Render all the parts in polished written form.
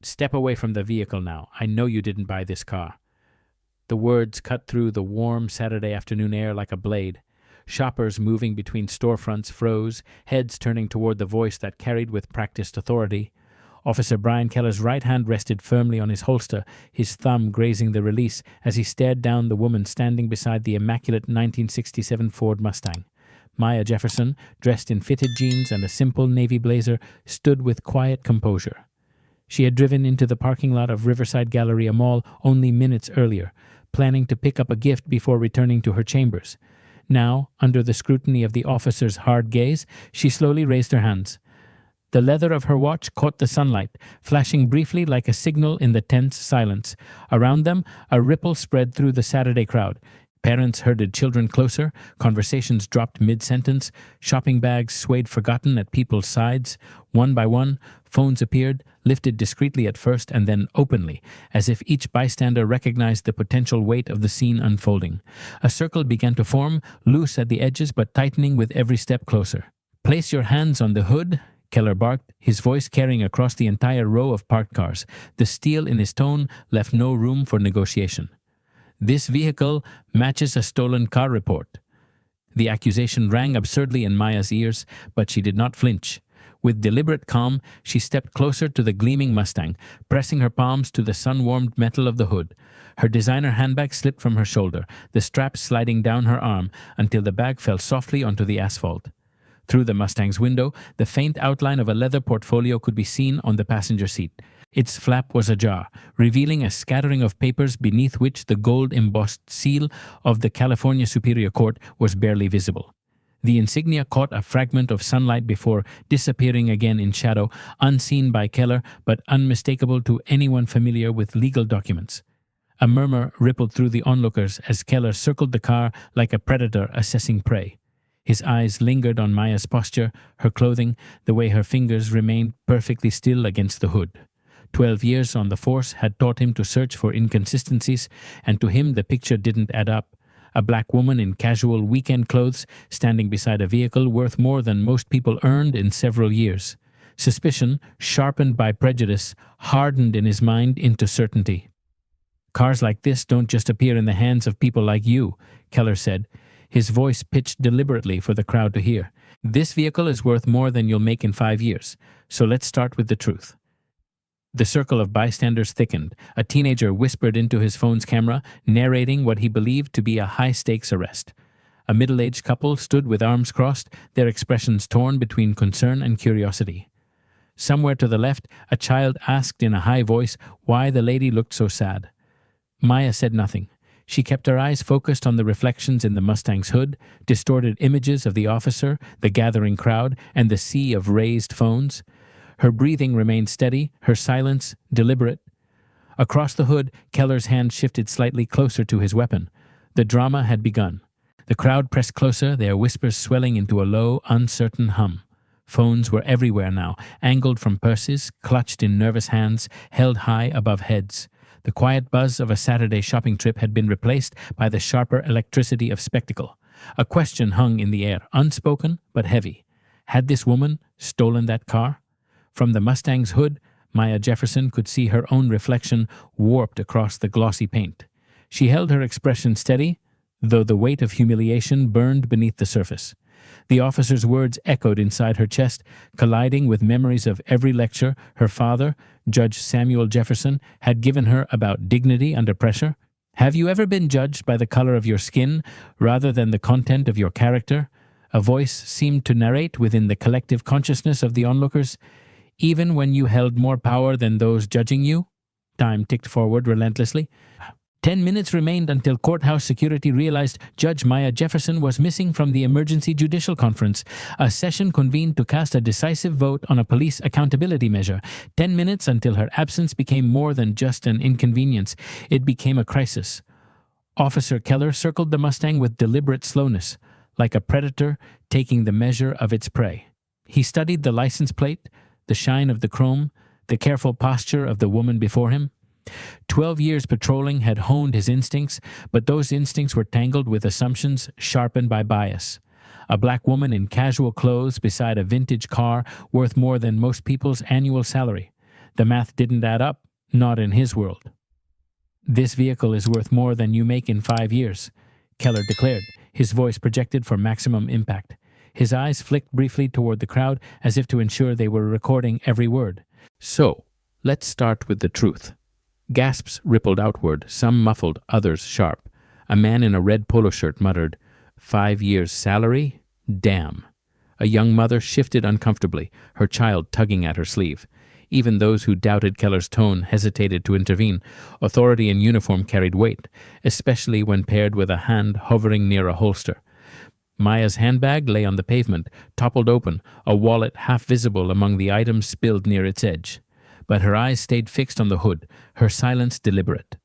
Step away from the vehicle now. I know you didn't buy this car." The words cut through the warm Saturday afternoon air like a blade. Shoppers moving between storefronts froze, heads turning toward the voice that carried with practiced authority. Officer Brian Keller's right hand rested firmly on his holster, his thumb grazing the release as he stared down the woman standing beside the immaculate 1967 Ford Mustang. Maya Jefferson, dressed in fitted jeans and a simple navy blazer, stood with quiet composure. She had driven into the parking lot of Riverside Galleria Mall only minutes earlier, planning to pick up a gift before returning to her chambers. Now, under the scrutiny of the officer's hard gaze, she slowly raised her hands. The leather of her watch caught the sunlight, flashing briefly like a signal in the tense silence. Around them, a ripple spread through the Saturday crowd. Parents herded children closer, conversations dropped mid-sentence, shopping bags swayed forgotten at people's sides. One by one, phones appeared, lifted discreetly at first and then openly, as if each bystander recognized the potential weight of the scene unfolding. A circle began to form, loose at the edges but tightening with every step closer. "Place your hands on the hood," Keller barked, his voice carrying across the entire row of parked cars. The steel in his tone left no room for negotiation. "This vehicle matches a stolen car report." The accusation rang absurdly in Maya's ears, but she did not flinch. With deliberate calm, she stepped closer to the gleaming Mustang, pressing her palms to the sun-warmed metal of the hood. Her designer handbag slipped from her shoulder, the strap sliding down her arm until the bag fell softly onto the asphalt. Through the Mustang's window, the faint outline of a leather portfolio could be seen on the passenger seat. Its flap was ajar, revealing a scattering of papers beneath which the gold-embossed seal of the California Superior Court was barely visible. The insignia caught a fragment of sunlight before disappearing again in shadow, unseen by Keller but unmistakable to anyone familiar with legal documents. A murmur rippled through the onlookers as Keller circled the car like a predator assessing prey. His eyes lingered on Maya's posture, her clothing, the way her fingers remained perfectly still against the hood. 12 years on the force had taught him to search for inconsistencies, and to him the picture didn't add up. A black woman in casual weekend clothes standing beside a vehicle worth more than most people earned in several years. Suspicion, sharpened by prejudice, hardened in his mind into certainty. "Cars like this don't just appear in the hands of people like you," Keller said, his voice pitched deliberately for the crowd to hear. "This vehicle is worth more than you'll make in 5 years, so let's start with the truth." The circle of bystanders thickened. A teenager whispered into his phone's camera, narrating what he believed to be a high-stakes arrest. A middle-aged couple stood with arms crossed, their expressions torn between concern and curiosity. Somewhere to the left, a child asked in a high voice why the lady looked so sad. Maya said nothing. She kept her eyes focused on the reflections in the Mustang's hood, distorted images of the officer, the gathering crowd, and the sea of raised phones. Her breathing remained steady, her silence deliberate. Across the hood, Keller's hand shifted slightly closer to his weapon. The drama had begun. The crowd pressed closer, their whispers swelling into a low, uncertain hum. Phones were everywhere now, angled from purses, clutched in nervous hands, held high above heads. The quiet buzz of a Saturday shopping trip had been replaced by the sharper electricity of spectacle. A question hung in the air, unspoken but heavy. Had this woman stolen that car? From the Mustang's hood, Maya Jefferson could see her own reflection warped across the glossy paint. She held her expression steady, though the weight of humiliation burned beneath the surface. The officer's words echoed inside her chest, colliding with memories of every lecture her father, Judge Samuel Jefferson, had given her about dignity under pressure. "Have you ever been judged by the color of your skin rather than the content of your character?" A voice seemed to narrate within the collective consciousness of the onlookers. "Even when you held more power than those judging you?" Time ticked forward relentlessly. 10 minutes remained until courthouse security realized Judge Maya Jefferson was missing from the emergency judicial conference, a session convened to cast a decisive vote on a police accountability measure. 10 minutes until her absence became more than just an inconvenience. It became a crisis. Officer Keller circled the Mustang with deliberate slowness, like a predator taking the measure of its prey. He studied the license plate, the shine of the chrome, the careful posture of the woman before him. 12 years patrolling had honed his instincts, but those instincts were tangled with assumptions sharpened by bias. A black woman in casual clothes beside a vintage car worth more than most people's annual salary. The math didn't add up, not in his world. "This vehicle is worth more than you make in 5 years," Keller declared, his voice projected for maximum impact. His eyes flicked briefly toward the crowd as if to ensure they were recording every word. "So, let's start with the truth." Gasps rippled outward, some muffled, others sharp. A man in a red polo shirt muttered, 5 years' salary? Damn." A young mother shifted uncomfortably, her child tugging at her sleeve. Even those who doubted Keller's tone hesitated to intervene. Authority in uniform carried weight, especially when paired with a hand hovering near a holster. Maya's handbag lay on the pavement, toppled open, a wallet half visible among the items spilled near its edge. But her eyes stayed fixed on the hood, her silence deliberate.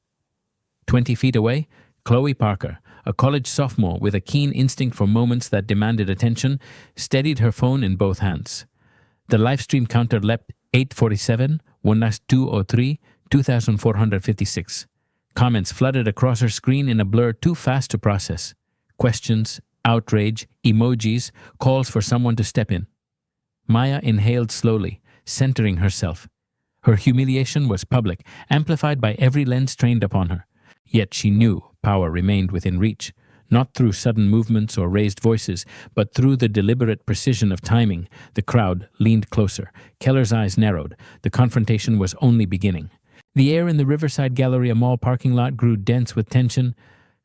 20 feet away, Chloe Parker, a college sophomore with a keen instinct for moments that demanded attention, steadied her phone in both hands. The livestream counter leapt 847, 203, 2456. Comments flooded across her screen in a blur too fast to process. Questions, outrage, emojis, calls for someone to step in. Maya inhaled slowly, centering herself. Her humiliation was public, amplified by every lens trained upon her. Yet she knew power remained within reach, not through sudden movements or raised voices, but through the deliberate precision of timing. The crowd leaned closer. Keller's eyes narrowed. The confrontation was only beginning. The air in the Riverside Galleria Mall parking lot grew dense with tension.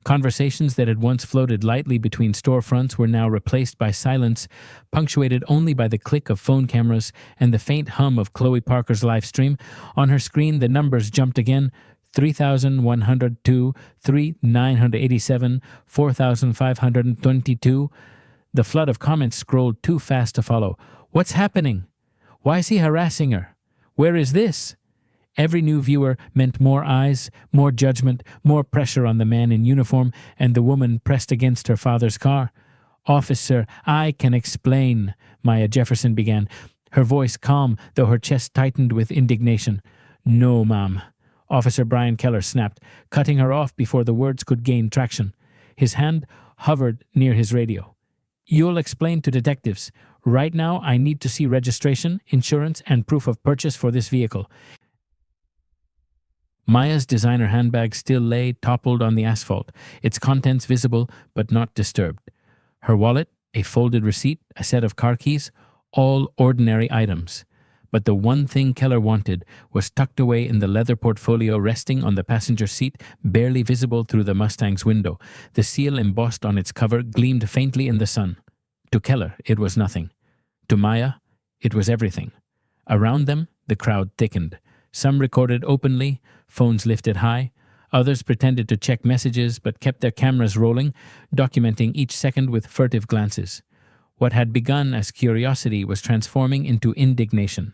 Conversations that had once floated lightly between storefronts were now replaced by silence, punctuated only by the click of phone cameras and the faint hum of Chloe Parker's live stream. On her screen, the numbers jumped again: 3,102, 3,987, 4,522. The flood of comments scrolled too fast to follow. "What's happening? Why is he harassing her? Where is this?" Every new viewer meant more eyes, more judgment, more pressure on the man in uniform and the woman pressed against her father's car. "Officer, I can explain," Maya Jefferson began, her voice calm, though her chest tightened with indignation. "No, ma'am," Officer Brian Keller snapped, cutting her off before the words could gain traction. His hand hovered near his radio. "You'll explain to detectives. Right now, I need to see registration, insurance, and proof of purchase for this vehicle." Maya's designer handbag still lay toppled on the asphalt, its contents visible but not disturbed. Her wallet, a folded receipt, a set of car keys, all ordinary items. But the one thing Keller wanted was tucked away in the leather portfolio resting on the passenger seat, barely visible through the Mustang's window. The seal embossed on its cover gleamed faintly in the sun. To Keller, it was nothing. To Maya, it was everything. Around them, the crowd thickened. Some recorded openly, phones lifted high. Others pretended to check messages but kept their cameras rolling, documenting each second with furtive glances. What had begun as curiosity was transforming into indignation.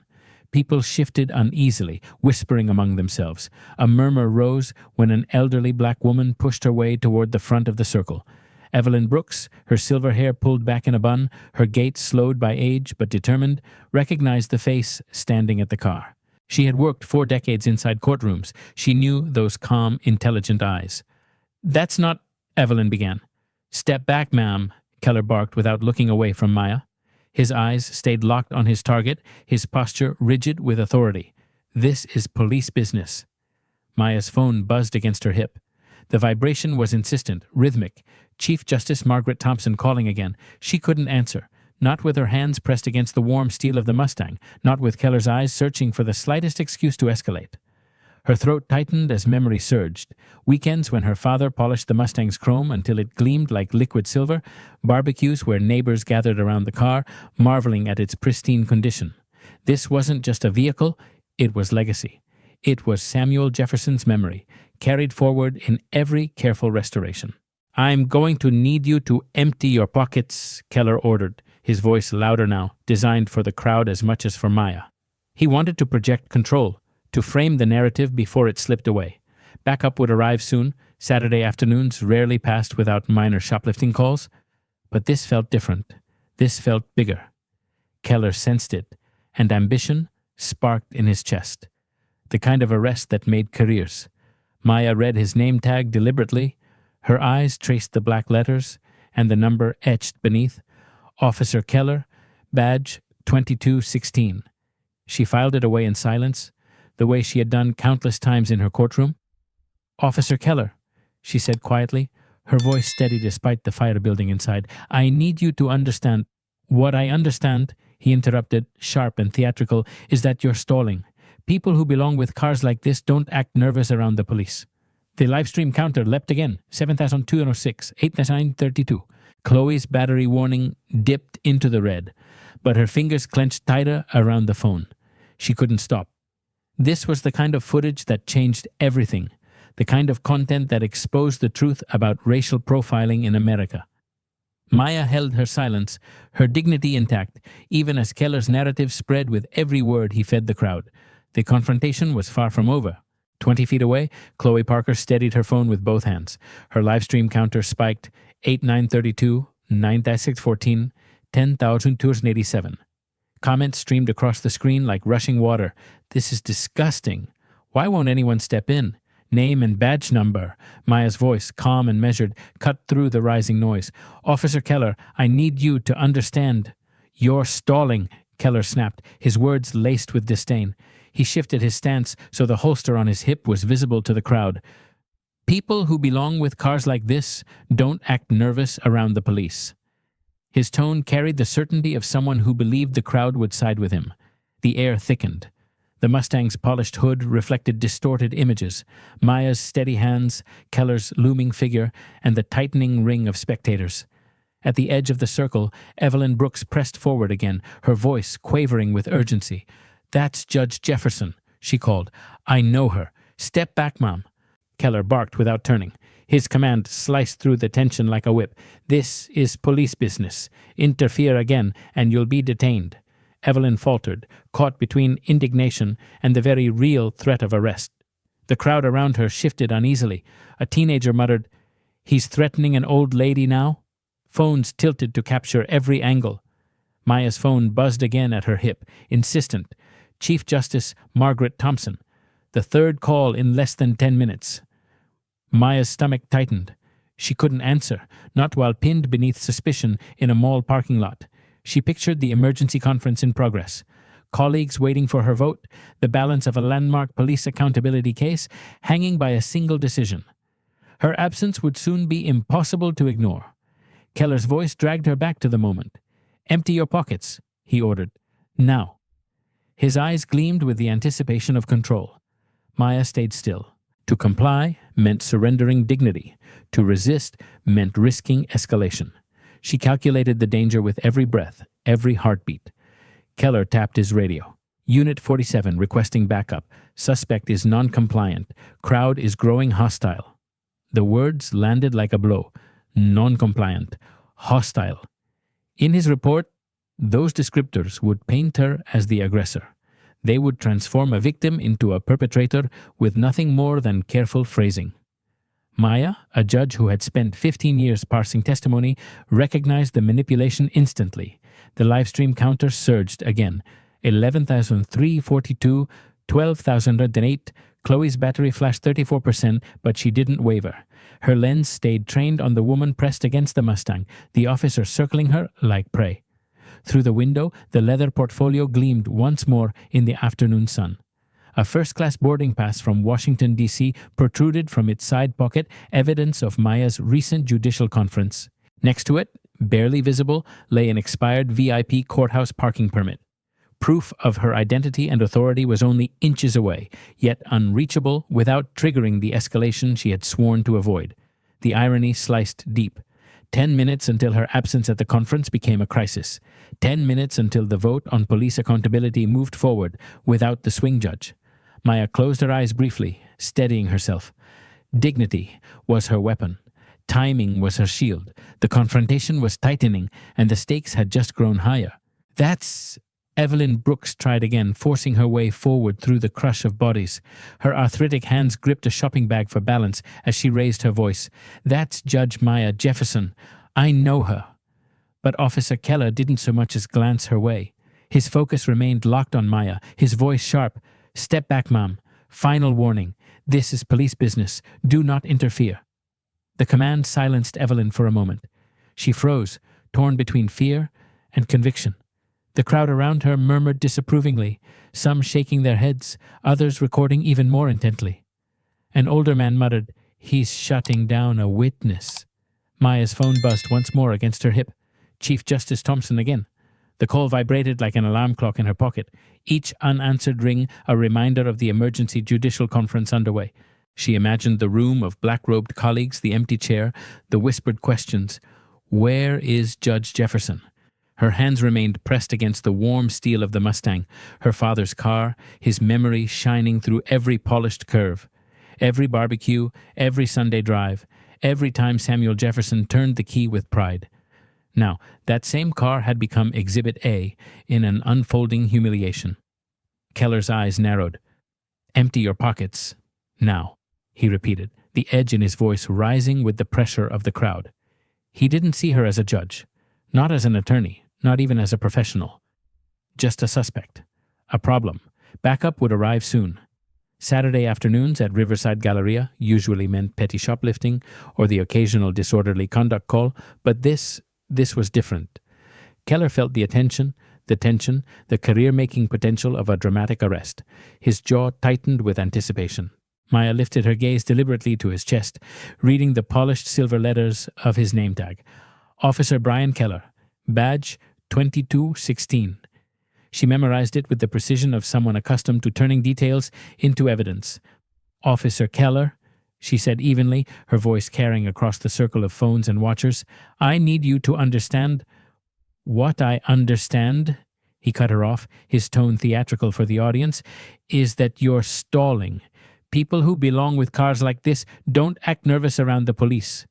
People shifted uneasily, whispering among themselves. A murmur rose when an elderly black woman pushed her way toward the front of the circle. Evelyn Brooks, her silver hair pulled back in a bun, her gait slowed by age but determined, recognized the face standing at the car. She had worked 4 decades inside courtrooms. She knew those calm, intelligent eyes. "That's not—" Evelyn began. "Step back, ma'am," Keller barked without looking away from Maya. His eyes stayed locked on his target, his posture rigid with authority. "This is police business." Maya's phone buzzed against her hip. The vibration was insistent, rhythmic. Chief Justice Margaret Thompson calling again. She couldn't answer. Not with her hands pressed against the warm steel of the Mustang, not with Keller's eyes searching for the slightest excuse to escalate. Her throat tightened as memory surged. Weekends when her father polished the Mustang's chrome until it gleamed like liquid silver, barbecues where neighbors gathered around the car, marveling at its pristine condition. This wasn't just a vehicle, it was legacy. It was Samuel Jefferson's memory, carried forward in every careful restoration. "I'm going to need you to empty your pockets," Keller ordered, his voice louder now, designed for the crowd as much as for Maya. He wanted to project control, to frame the narrative before it slipped away. Backup would arrive soon. Saturday afternoons rarely passed without minor shoplifting calls. But this felt different. This felt bigger. Keller sensed it, and ambition sparked in his chest. The kind of arrest that made careers. Maya read his name tag deliberately. Her eyes traced the black letters and the number etched beneath. Officer Keller, badge 2216. She filed it away in silence. the way she had done countless times in her courtroom. "Officer Keller," she said quietly, her voice steady despite the fire building inside. "I need you to understand." "What I understand," he interrupted, sharp and theatrical, "is that you're stalling. People who belong with cars like this don't act nervous around the police." The livestream counter leapt again, 7,206, 8,932. Chloe's battery warning dipped into the red, but her fingers clenched tighter around the phone. She couldn't stop. This was the kind of footage that changed everything, the kind of content that exposed the truth about racial profiling in America. Maya held her silence, her dignity intact, even as Keller's narrative spread with every word he fed the crowd. The confrontation was far from over. 20 feet away, Chloe Parker steadied her phone with both hands. Her livestream counter spiked 8,932, 9,614, 10,287. Comments streamed across the screen like rushing water. "This is disgusting. Why won't anyone step in? Name and badge number." Maya's voice, calm and measured, cut through the rising noise. "Officer Keller, I need you to understand." "You're stalling," Keller snapped, his words laced with disdain. He shifted his stance so the holster on his hip was visible to the crowd. "People who belong with cars like this don't act nervous around the police." His tone carried the certainty of someone who believed the crowd would side with him. The air thickened. The Mustang's polished hood reflected distorted images, Maya's steady hands, Keller's looming figure, and the tightening ring of spectators. At the edge of the circle, Evelyn Brooks pressed forward again, her voice quavering with urgency. "That's Judge Jefferson," she called. "I know her. Step back, Mom." Keller barked without turning. His command sliced through the tension like a whip. "This is police business. Interfere again, and you'll be detained." Evelyn faltered, caught between indignation and the very real threat of arrest. The crowd around her shifted uneasily. A teenager muttered, "He's threatening an old lady now?" Phones tilted to capture every angle. Maya's phone buzzed again at her hip, insistent. Chief Justice Margaret Thompson. The third call in less than 10 minutes. Maya's stomach tightened. She couldn't answer, not while pinned beneath suspicion in a mall parking lot. She pictured the emergency conference in progress. Colleagues waiting for her vote, the balance of a landmark police accountability case hanging by a single decision. Her absence would soon be impossible to ignore. Keller's voice dragged her back to the moment. "Empty your pockets," he ordered. "Now." His eyes gleamed with the anticipation of control. Maya stayed still. To comply meant surrendering dignity. To resist meant risking escalation. She calculated the danger with every breath, every heartbeat. Keller tapped his radio. "Unit 47 requesting backup. Suspect is non-compliant. Crowd is growing hostile." The words landed like a blow. Non-compliant. Hostile. In his report, those descriptors would paint her as the aggressor. They would transform a victim into a perpetrator with nothing more than careful phrasing. Maya, a judge who had spent 15 years parsing testimony, recognized the manipulation instantly. The livestream counter surged again. 11,342, 12,008. Chloe's battery flashed 34%, but she didn't waver. Her lens stayed trained on the woman pressed against the Mustang, the officer circling her like prey. Through the window, the leather portfolio gleamed once more in the afternoon sun. A first-class boarding pass from Washington, D.C. protruded from its side pocket, evidence of Maya's recent judicial conference. Next to it, barely visible, lay an expired VIP courthouse parking permit. Proof of her identity and authority was only inches away, yet unreachable without triggering the escalation she had sworn to avoid. The irony sliced deep. 10 minutes until her absence at the conference became a crisis. 10 minutes until the vote on police accountability moved forward without the swing judge. Maya closed her eyes briefly, steadying herself. Dignity was her weapon. Timing was her shield. The confrontation was tightening, and the stakes had just grown higher. "That's..." Evelyn Brooks tried again, forcing her way forward through the crush of bodies. Her arthritic hands gripped a shopping bag for balance as she raised her voice. "That's Judge Maya Jefferson. I know her." But Officer Keller didn't so much as glance her way. His focus remained locked on Maya, his voice sharp. "Step back, Mom. Final warning. This is police business. Do not interfere." The command silenced Evelyn for a moment. She froze, torn between fear and conviction. The crowd around her murmured disapprovingly, some shaking their heads, others recording even more intently. An older man muttered, "He's shutting down a witness." Maya's phone buzzed once more against her hip. Chief Justice Thompson again. The call vibrated like an alarm clock in her pocket, each unanswered ring a reminder of the emergency judicial conference underway. She imagined the room of black-robed colleagues, the empty chair, the whispered questions. Where is Judge Jefferson? Her hands remained pressed against the warm steel of the Mustang, her father's car, his memory shining through every polished curve. Every barbecue, every Sunday drive, every time Samuel Jefferson turned the key with pride. Now, that same car had become Exhibit A in an unfolding humiliation. Keller's eyes narrowed. "Empty your pockets. Now," he repeated, the edge in his voice rising with the pressure of the crowd. He didn't see her as a judge, not as an attorney, not even as a professional. Just a suspect. A problem. Backup would arrive soon. Saturday afternoons at Riverside Galleria usually meant petty shoplifting or the occasional disorderly conduct call, but this was different. Keller felt the tension, the career-making potential of a dramatic arrest. His jaw tightened with anticipation. Maya lifted her gaze deliberately to his chest, reading the polished silver letters of his name tag. Officer Brian Keller, badge 2216. She memorized it with the precision of someone accustomed to turning details into evidence. "Officer Keller," she said evenly, her voice carrying across the circle of phones and watchers, "I need you to understand." "What I understand," he cut her off, his tone theatrical for the audience, "is that you're stalling. People who belong with cars like this don't act nervous around the police."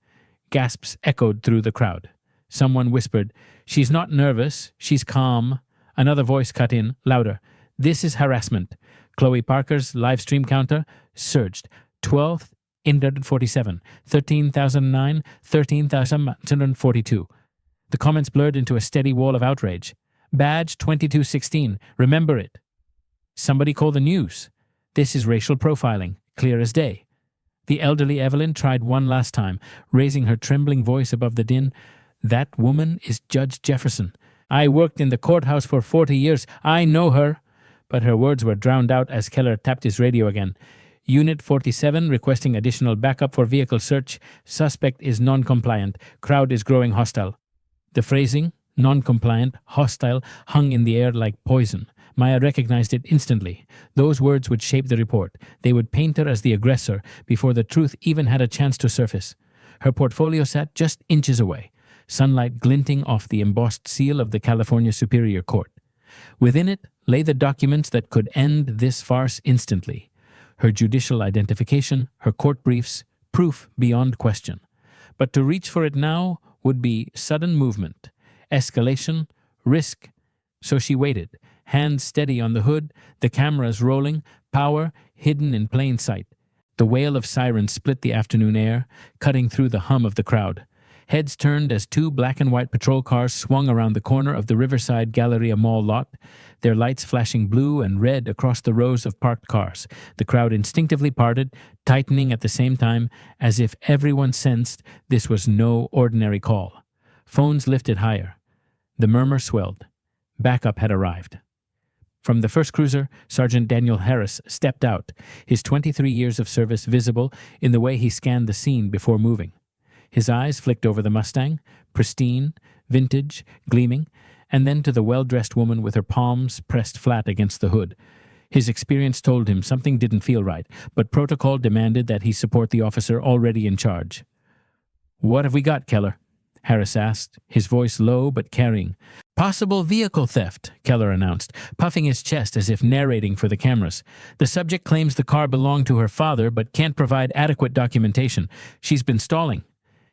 Gasps echoed through the crowd. Someone whispered, "She's not nervous, she's calm." Another voice cut in, louder. "This is harassment." Chloe Parker's live stream counter surged. 12,847, 13,009, 13,142. The comments blurred into a steady wall of outrage. "Badge 2216, remember it." "Somebody call the news. This is racial profiling, clear as day." The elderly Evelyn tried one last time, raising her trembling voice above the din. "That woman is Judge Jefferson. I worked in the courthouse for 40 years. I know her." But her words were drowned out as Keller tapped his radio again. "Unit 47 requesting additional backup for vehicle search. Suspect is non-compliant. Crowd is growing hostile." The phrasing, non-compliant, hostile, hung in the air like poison. Maya recognized it instantly. Those words would shape the report. They would paint her as the aggressor before the truth even had a chance to surface. Her portfolio sat just inches away, sunlight glinting off the embossed seal of the California Superior Court. Within it lay the documents that could end this farce instantly. Her judicial identification, her court briefs, proof beyond question. But to reach for it now would be sudden movement, escalation, risk. So she waited, hands steady on the hood, the cameras rolling, power hidden in plain sight. The wail of sirens split the afternoon air, cutting through the hum of the crowd. Heads turned as two black and white patrol cars swung around the corner of the Riverside Galleria Mall lot, their lights flashing blue and red across the rows of parked cars. The crowd instinctively parted, tightening at the same time, as if everyone sensed this was no ordinary call. Phones lifted higher. The murmur swelled. Backup had arrived. From the first cruiser, Sergeant Daniel Harris stepped out, his 23 years of service visible in the way he scanned the scene before moving. His eyes flicked over the Mustang, pristine, vintage, gleaming, and then to the well-dressed woman with her palms pressed flat against the hood. His experience told him something didn't feel right, but protocol demanded that he support the officer already in charge. "What have we got, Keller?" Harris asked, his voice low but carrying. "Possible vehicle theft," Keller announced, puffing his chest as if narrating for the cameras. "The subject claims the car belonged to her father but can't provide adequate documentation. She's been stalling."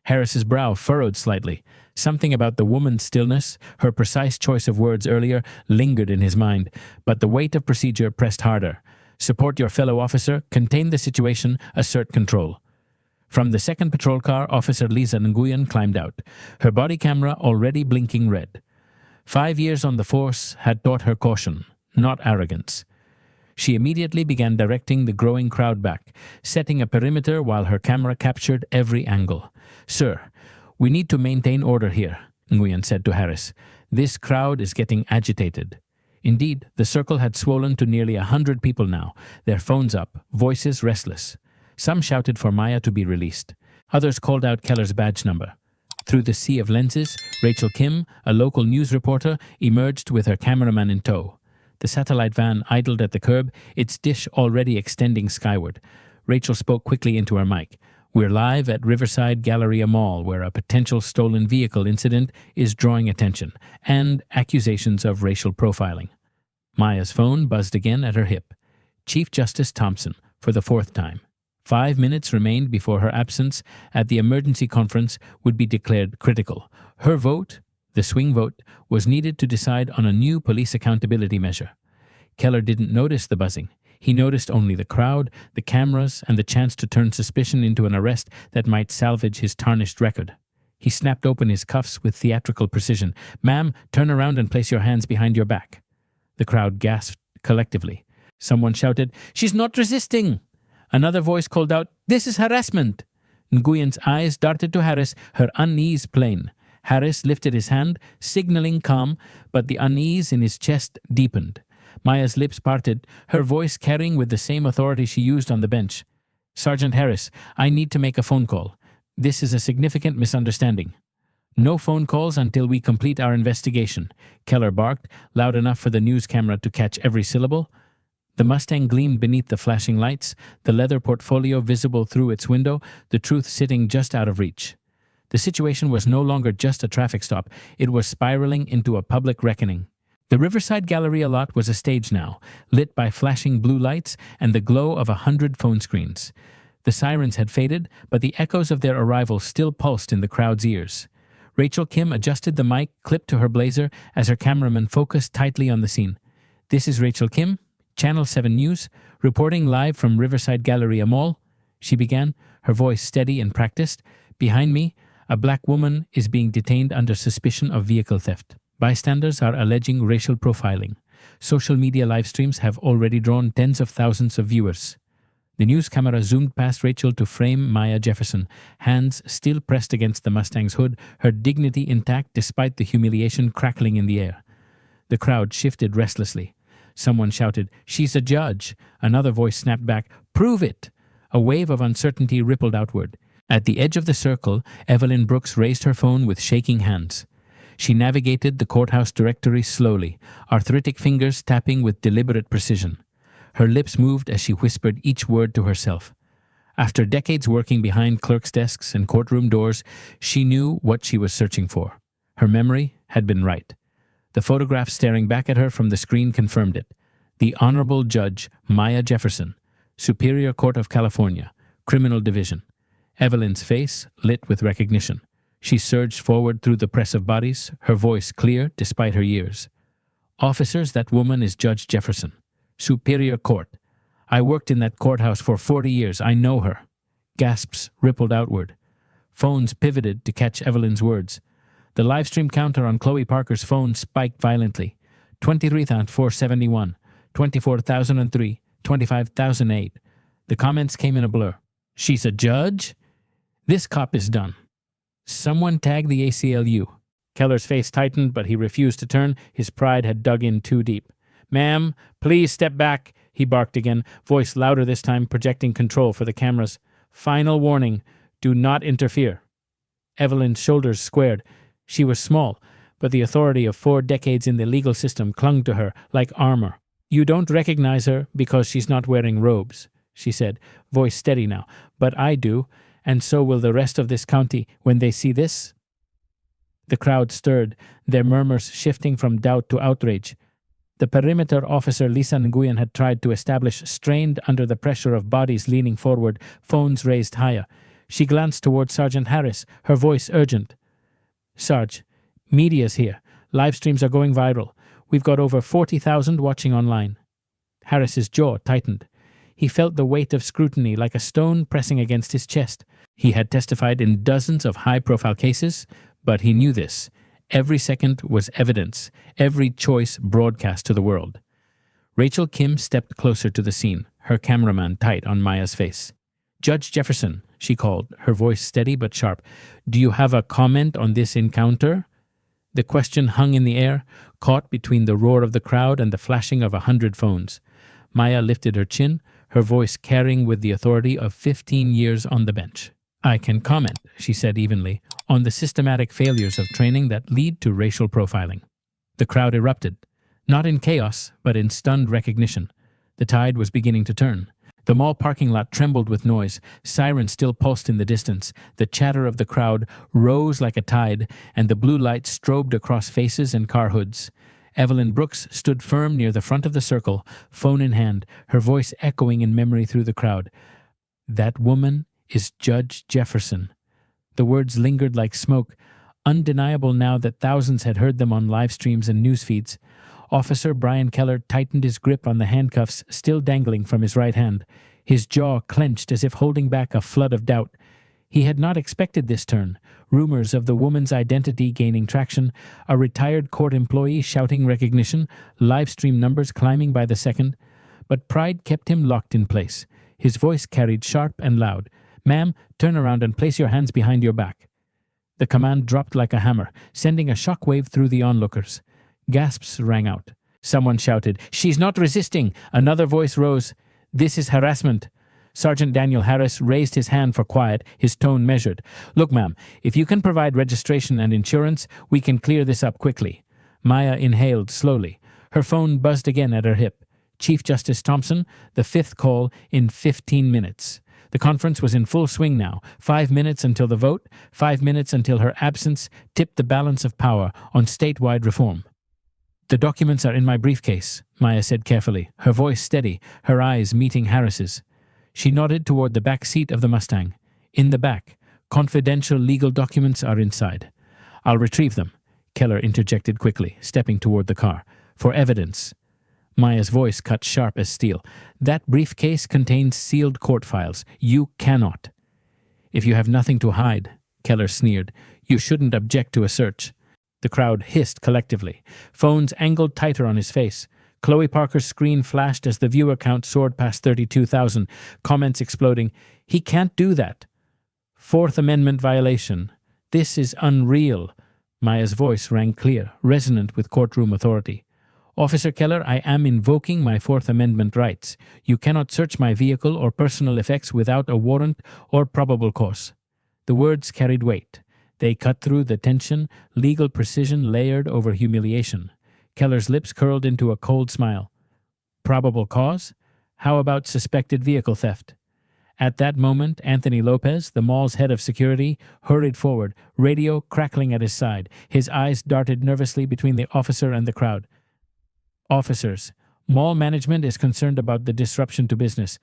Harris's brow furrowed slightly. Something about the woman's stillness, her precise choice of words earlier, lingered in his mind, but the weight of procedure pressed harder. Support your fellow officer, contain the situation, assert control. From the second patrol car, Officer Lisa Nguyen climbed out, her body camera already blinking red. 5 years on the force had taught her caution, not arrogance. She immediately began directing the growing crowd back, setting a perimeter while her camera captured every angle. "Sir, we need to maintain order here," Nguyen said to Harris. This crowd is getting agitated. Indeed, the circle had swollen to nearly 100 people now, their phones up, voices restless. Some shouted for Maya to be released. Others called out Keller's badge number. Through the sea of lenses, Rachel Kim, a local news reporter, emerged with her cameraman in tow. The satellite van idled at the curb, its dish already extending skyward. Rachel spoke quickly into her mic. We're live at Riverside Galleria Mall, where a potential stolen vehicle incident is drawing attention, and accusations of racial profiling. Maya's phone buzzed again at her hip. Chief Justice Thompson, for the fourth time. 5 minutes remained before her absence at the emergency conference would be declared critical. Her vote, the swing vote, was needed to decide on a new police accountability measure. Keller didn't notice the buzzing. He noticed only the crowd, the cameras, and the chance to turn suspicion into an arrest that might salvage his tarnished record. He snapped open his cuffs with theatrical precision. "Ma'am, turn around and place your hands behind your back." The crowd gasped collectively. Someone shouted, "She's not resisting!" Another voice called out, "This is harassment!" Nguyen's eyes darted to Harris, her unease plain. Harris lifted his hand, signaling calm, but the unease in his chest deepened. Maya's lips parted, her voice carrying with the same authority she used on the bench. "Sergeant Harris, I need to make a phone call. This is a significant misunderstanding." "No phone calls until we complete our investigation," Keller barked, loud enough for the news camera to catch every syllable. The Mustang gleamed beneath the flashing lights, the leather portfolio visible through its window, the truth sitting just out of reach. The situation was no longer just a traffic stop, it was spiraling into a public reckoning. The Riverside Galleria lot was a stage now, lit by flashing blue lights and the glow of 100 phone screens. The sirens had faded, but the echoes of their arrival still pulsed in the crowd's ears. Rachel Kim adjusted the mic clipped to her blazer as her cameraman focused tightly on the scene. "This is Rachel Kim, Channel 7 News, reporting live from Riverside Galleria Mall," she began, her voice steady and practiced. "Behind me, a black woman is being detained under suspicion of vehicle theft. Bystanders are alleging racial profiling. Social media live streams have already drawn tens of thousands of viewers." The news camera zoomed past Rachel to frame Maya Jefferson, hands still pressed against the Mustang's hood, her dignity intact despite the humiliation crackling in the air. The crowd shifted restlessly. Someone shouted, "She's a judge." Another voice snapped back, "Prove it." A wave of uncertainty rippled outward. At the edge of the circle, Evelyn Brooks raised her phone with shaking hands. She navigated the courthouse directory slowly, arthritic fingers tapping with deliberate precision. Her lips moved as she whispered each word to herself. After decades working behind clerks' desks and courtroom doors, she knew what she was searching for. Her memory had been right. The photograph staring back at her from the screen confirmed it. The Honorable Judge Maya Jefferson, Superior Court of California, Criminal Division. Evelyn's face lit with recognition. She surged forward through the press of bodies, her voice clear despite her years. "Officers, that woman is Judge Jefferson. Superior Court. I worked in that courthouse for 40 years. I know her." Gasps rippled outward. Phones pivoted to catch Evelyn's words. The livestream counter on Chloe Parker's phone spiked violently. 23,471, 24,003, 25,008. The comments came in a blur. "She's a judge? This cop is done." "Someone tag the ACLU." Keller's face tightened, but he refused to turn. His pride had dug in too deep. "Ma'am, please step back," he barked again, voice louder this time, projecting control for the cameras. "Final warning, do not interfere." Evelyn's shoulders squared. She was small, but the authority of 4 decades in the legal system clung to her like armor. "You don't recognize her because she's not wearing robes," she said, voice steady now. "But I do, and so will the rest of this county when they see this." The crowd stirred, their murmurs shifting from doubt to outrage. The perimeter officer Lisa Nguyen had tried to establish, strained under the pressure of bodies leaning forward, phones raised higher. She glanced toward Sergeant Harris, her voice urgent. "Sarge, media's here. Live streams are going viral. We've got over 40,000 watching online." Harris's jaw tightened. He felt the weight of scrutiny like a stone pressing against his chest. He had testified in dozens of high-profile cases, but he knew this. Every second was evidence, every choice broadcast to the world. Rachel Kim stepped closer to the scene, her cameraman tight on Maya's face. "Judge Jefferson," she called, her voice steady but sharp, "do you have a comment on this encounter?" The question hung in the air, caught between the roar of the crowd and the flashing of 100 phones. Maya lifted her chin, her voice carrying with the authority of 15 years on the bench. "I can comment," she said evenly, "on the systematic failures of training that lead to racial profiling." The crowd erupted, not in chaos, but in stunned recognition. The tide was beginning to turn. The mall parking lot trembled with noise. Sirens still pulsed in the distance. The chatter of the crowd rose like a tide, and the blue light strobed across faces and car hoods. Evelyn Brooks stood firm near the front of the circle, phone in hand, her voice echoing in memory through the crowd. "That woman is Judge Jefferson." The words lingered like smoke, undeniable now that thousands had heard them on live streams and news feeds. Officer Brian Keller tightened his grip on the handcuffs still dangling from his right hand. His jaw clenched as if holding back a flood of doubt. He had not expected this turn. Rumors of the woman's identity gaining traction, a retired court employee shouting recognition, live stream numbers climbing by the second. But pride kept him locked in place. His voice carried sharp and loud. "Ma'am, turn around and place your hands behind your back." The command dropped like a hammer, sending a shockwave through the onlookers. Gasps rang out. Someone shouted, "She's not resisting!" Another voice rose, "This is harassment." Sergeant Daniel Harris raised his hand for quiet, his tone measured. "Look, ma'am, if you can provide registration and insurance, we can clear this up quickly." Maya inhaled slowly. Her phone buzzed again at her hip. "Chief Justice Thompson, the fifth call in 15 minutes. The conference was in full swing now. 5 minutes until the vote, 5 minutes until her absence tipped the balance of power on statewide reform. "The documents are in my briefcase," Maya said carefully, her voice steady, her eyes meeting Harris's. She nodded toward the back seat of the Mustang. "In the back. Confidential legal documents are inside." "I'll retrieve them," Keller interjected quickly, stepping toward the car. "For evidence." Maya's voice cut sharp as steel. "That briefcase contains sealed court files. You cannot." "If you have nothing to hide," Keller sneered, "you shouldn't object to a search." The crowd hissed collectively. Phones angled tighter on his face. Chloe Parker's screen flashed as the viewer count soared past 32,000, comments exploding. "He can't do that." "Fourth Amendment violation. This is unreal." Maya's voice rang clear, resonant with courtroom authority. "Officer Keller, I am invoking my Fourth Amendment rights. You cannot search my vehicle or personal effects without a warrant or probable cause." The words carried weight. They cut through the tension, legal precision layered over humiliation. Keller's lips curled into a cold smile. "Probable cause? How about suspected vehicle theft?" At that moment, Anthony Lopez, the mall's head of security, hurried forward, radio crackling at his side. His eyes darted nervously between the officer and the crowd. "Officers, mall management is concerned about the disruption to business.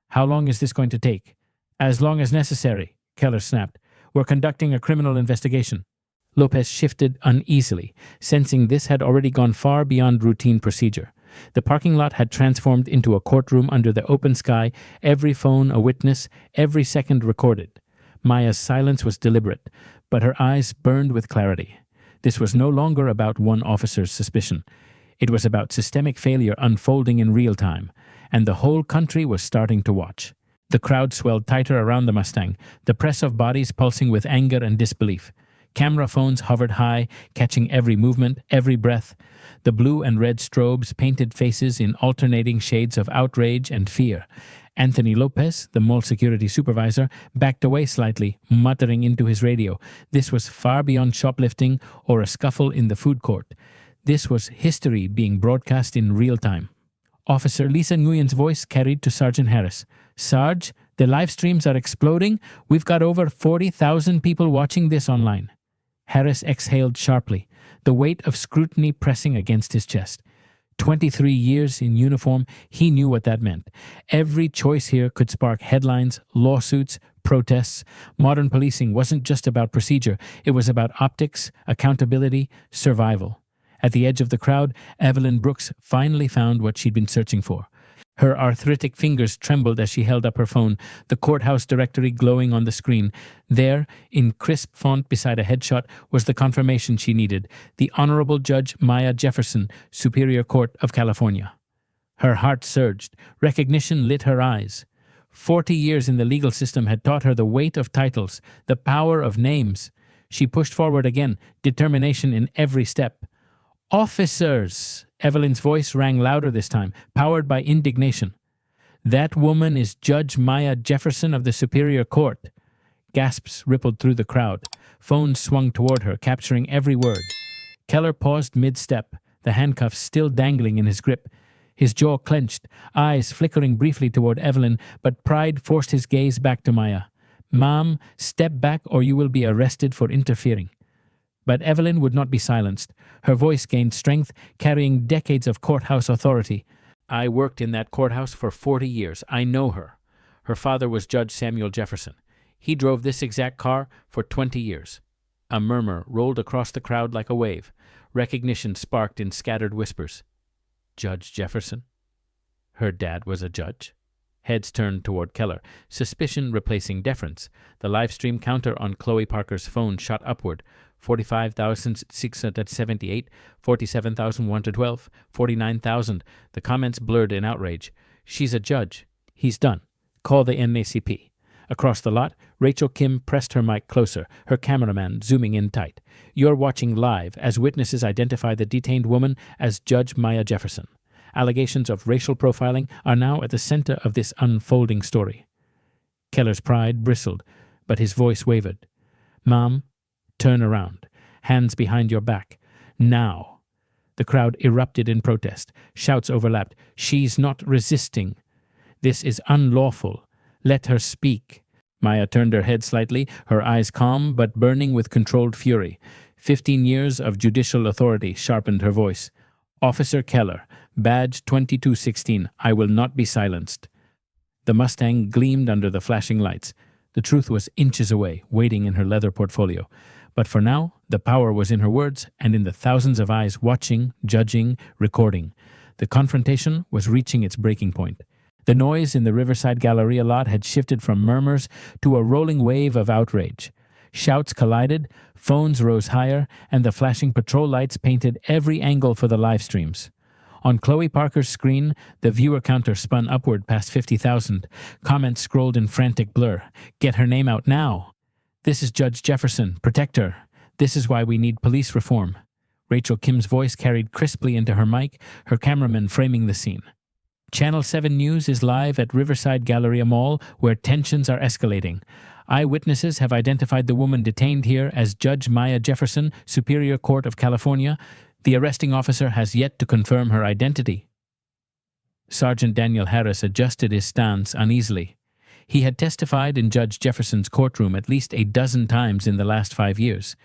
How long is this going to take?" "As long as necessary," Keller snapped. "We're conducting a criminal investigation." Lopez shifted uneasily, sensing this had already gone far beyond routine procedure. The parking lot had transformed into a courtroom under the open sky, every phone a witness, every second recorded. Maya's silence was deliberate, but her eyes burned with clarity. This was no longer about one officer's suspicion. It was about systemic failure unfolding in real time, and the whole country was starting to watch. The crowd swelled tighter around the Mustang, the press of bodies pulsing with anger and disbelief. Camera phones hovered high, catching every movement, every breath. The blue and red strobes painted faces in alternating shades of outrage and fear. Anthony Lopez, the mall security supervisor, backed away slightly, muttering into his radio. This was far beyond shoplifting or a scuffle in the food court. This was history being broadcast in real time. Officer Lisa Nguyen's voice carried to Sergeant Harris. "Sarge, the live streams are exploding. We've got over 40,000 people watching this online." Harris exhaled sharply, the weight of scrutiny pressing against his chest. 23 years in uniform, he knew what that meant. Every choice here could spark headlines, lawsuits, protests. Modern policing wasn't just about procedure. It was about optics, accountability, survival. At the edge of the crowd, Evelyn Brooks finally found what she'd been searching for. Her arthritic fingers trembled as she held up her phone, the courthouse directory glowing on the screen. There, in crisp font beside a headshot, was the confirmation she needed: the Honorable Judge Maya Jefferson, Superior Court of California. Her heart surged. Recognition lit her eyes. 40 years in the legal system had taught her the weight of titles, the power of names. She pushed forward again, determination in every step. "Officers!" Evelyn's voice rang louder this time, powered by indignation. "That woman is Judge Maya Jefferson of the Superior Court." Gasps rippled through the crowd. Phones swung toward her, capturing every word. Keller paused mid-step, the handcuffs still dangling in his grip. His jaw clenched, eyes flickering briefly toward Evelyn, but pride forced his gaze back to Maya. "Ma'am, step back or you will be arrested for interfering." But Evelyn would not be silenced. Her voice gained strength, carrying decades of courthouse authority. "I worked in that courthouse for 40 years. I know her. Her father was Judge Samuel Jefferson. He drove this exact car for 20 years. A murmur rolled across the crowd like a wave. Recognition sparked in scattered whispers. Judge Jefferson? Her dad was a judge? Heads turned toward Keller, suspicion replacing deference. The live stream counter on Chloe Parker's phone shot upward. 45,678, 47,112, 49,000. The comments blurred in outrage. "She's a judge. He's done. Call the NACP." Across the lot, Rachel Kim pressed her mic closer, her cameraman zooming in tight. "You're watching live as witnesses identify the detained woman as Judge Maya Jefferson. Allegations of racial profiling are now at the center of this unfolding story." Keller's pride bristled, but his voice wavered. "Ma'am, turn around. Hands behind your back. Now." The crowd erupted in protest. Shouts overlapped. "She's not resisting. This is unlawful. Let her speak." Maya turned her head slightly, her eyes calm but burning with controlled fury. 15 years of judicial authority sharpened her voice. "Officer Keller, badge 2216, I will not be silenced." The Mustang gleamed under the flashing lights. The truth was inches away, waiting in her leather portfolio. But for now, the power was in her words and in the thousands of eyes watching, judging, recording. The confrontation was reaching its breaking point. The noise in the Riverside Galleria lot had shifted from murmurs to a rolling wave of outrage. Shouts collided, phones rose higher, and the flashing patrol lights painted every angle for the live streams. On Chloe Parker's screen, the viewer counter spun upward past 50,000. Comments scrolled in frantic blur. "Get her name out now." "This is Judge Jefferson. Protect her. This is why we need police reform." Rachel Kim's voice carried crisply into her mic, her cameraman framing the scene. Channel 7 News is live at Riverside Galleria Mall, where tensions are escalating. Eyewitnesses have identified the woman detained here as Judge Maya Jefferson, Superior Court of California. The arresting officer has yet to confirm her identity. Sergeant Daniel Harris adjusted his stance uneasily. He had testified in Judge Jefferson's courtroom at least a dozen times in the last 5 years.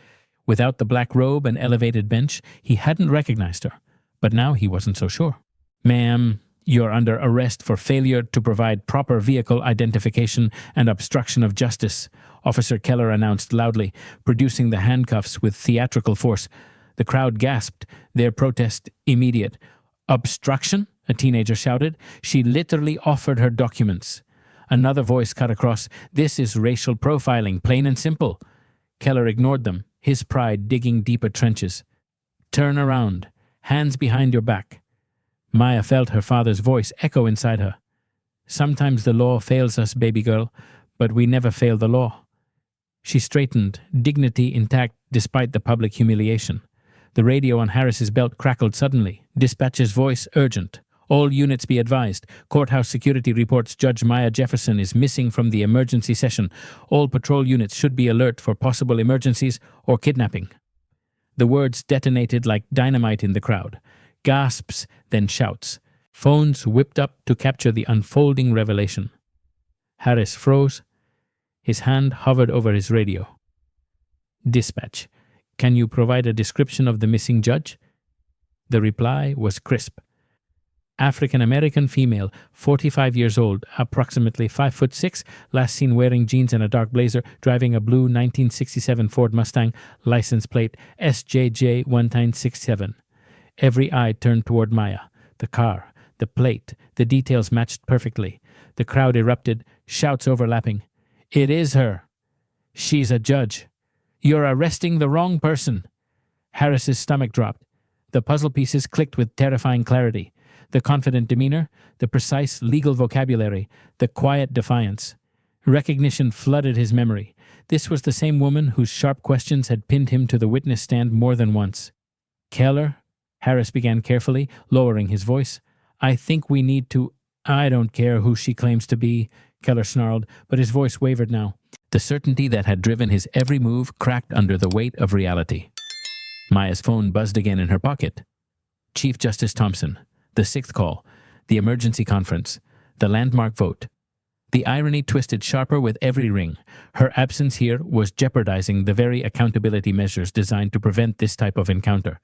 Without the black robe and elevated bench, he hadn't recognized her. But now he wasn't so sure. "Ma'am, you're under arrest for failure to provide proper vehicle identification and obstruction of justice," Officer Keller announced loudly, producing the handcuffs with theatrical force. The crowd gasped, their protest immediate. "Obstruction?" a teenager shouted. "She literally offered her documents." Another voice cut across. "This is racial profiling, plain and simple." Keller ignored them, his pride digging deeper trenches. "Turn around. Hands behind your back." Maya felt her father's voice echo inside her. "Sometimes the law fails us, baby girl, but we never fail the law." She straightened, dignity intact despite the public humiliation. The radio on Harris's belt crackled suddenly. Dispatcher's voice urgent. "All units be advised. Courthouse security reports Judge Maya Jefferson is missing from the emergency session. All patrol units should be alert for possible emergencies or kidnapping." The words detonated like dynamite in the crowd. Gasps, then shouts. Phones whipped up to capture the unfolding revelation. Harris froze. His hand hovered over his radio. "Dispatch, can you provide a description of the missing judge?" The reply was crisp. "African-American female, 45 years old, approximately 5'6", last seen wearing jeans and a dark blazer, driving a blue 1967 Ford Mustang, license plate SJJ1967. Every eye turned toward Maya. The car, the plate, the details matched perfectly. The crowd erupted, shouts overlapping. "It is her. She's a judge. You're arresting the wrong person." Harris's stomach dropped. The puzzle pieces clicked with terrifying clarity. The confident demeanor, the precise legal vocabulary, the quiet defiance. Recognition flooded his memory. This was the same woman whose sharp questions had pinned him to the witness stand more than once. "Keller," Harris began carefully, lowering his voice, "I think we need to—" "I don't care who she claims to be," Keller snarled, but his voice wavered now. The certainty that had driven his every move cracked under the weight of reality. Maya's phone buzzed again in her pocket. Chief Justice Thompson, the sixth call, the emergency conference, the landmark vote. The irony twisted sharper with every ring. Her absence here was jeopardizing the very accountability measures designed to prevent this type of encounter.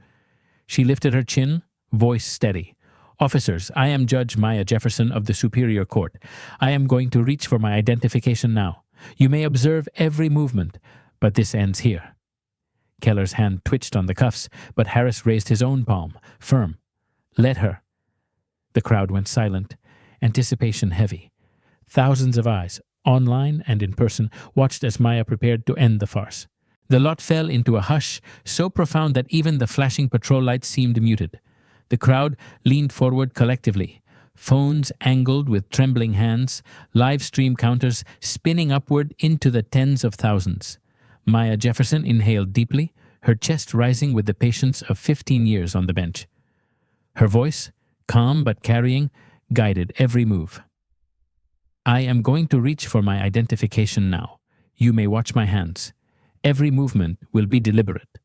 She lifted her chin, voice steady. "Officers, I am Judge Maya Jefferson of the Superior Court. I am going to reach for my identification now. You may observe every movement, but this ends here." Keller's hand twitched on the cuffs, but Harris raised his own palm, firm. "Let her." The crowd went silent, anticipation heavy. Thousands of eyes, online and in person, watched as Maya prepared to end the farce. The lot fell into a hush so profound that even the flashing patrol lights seemed muted. The crowd leaned forward collectively, phones angled with trembling hands, live stream counters spinning upward into the tens of thousands. Maya Jefferson inhaled deeply, her chest rising with the patience of 15 years on the bench. Her voice, calm but carrying, guided every move. "I am going to reach for my identification now. You may watch my hands. Every movement will be deliberate."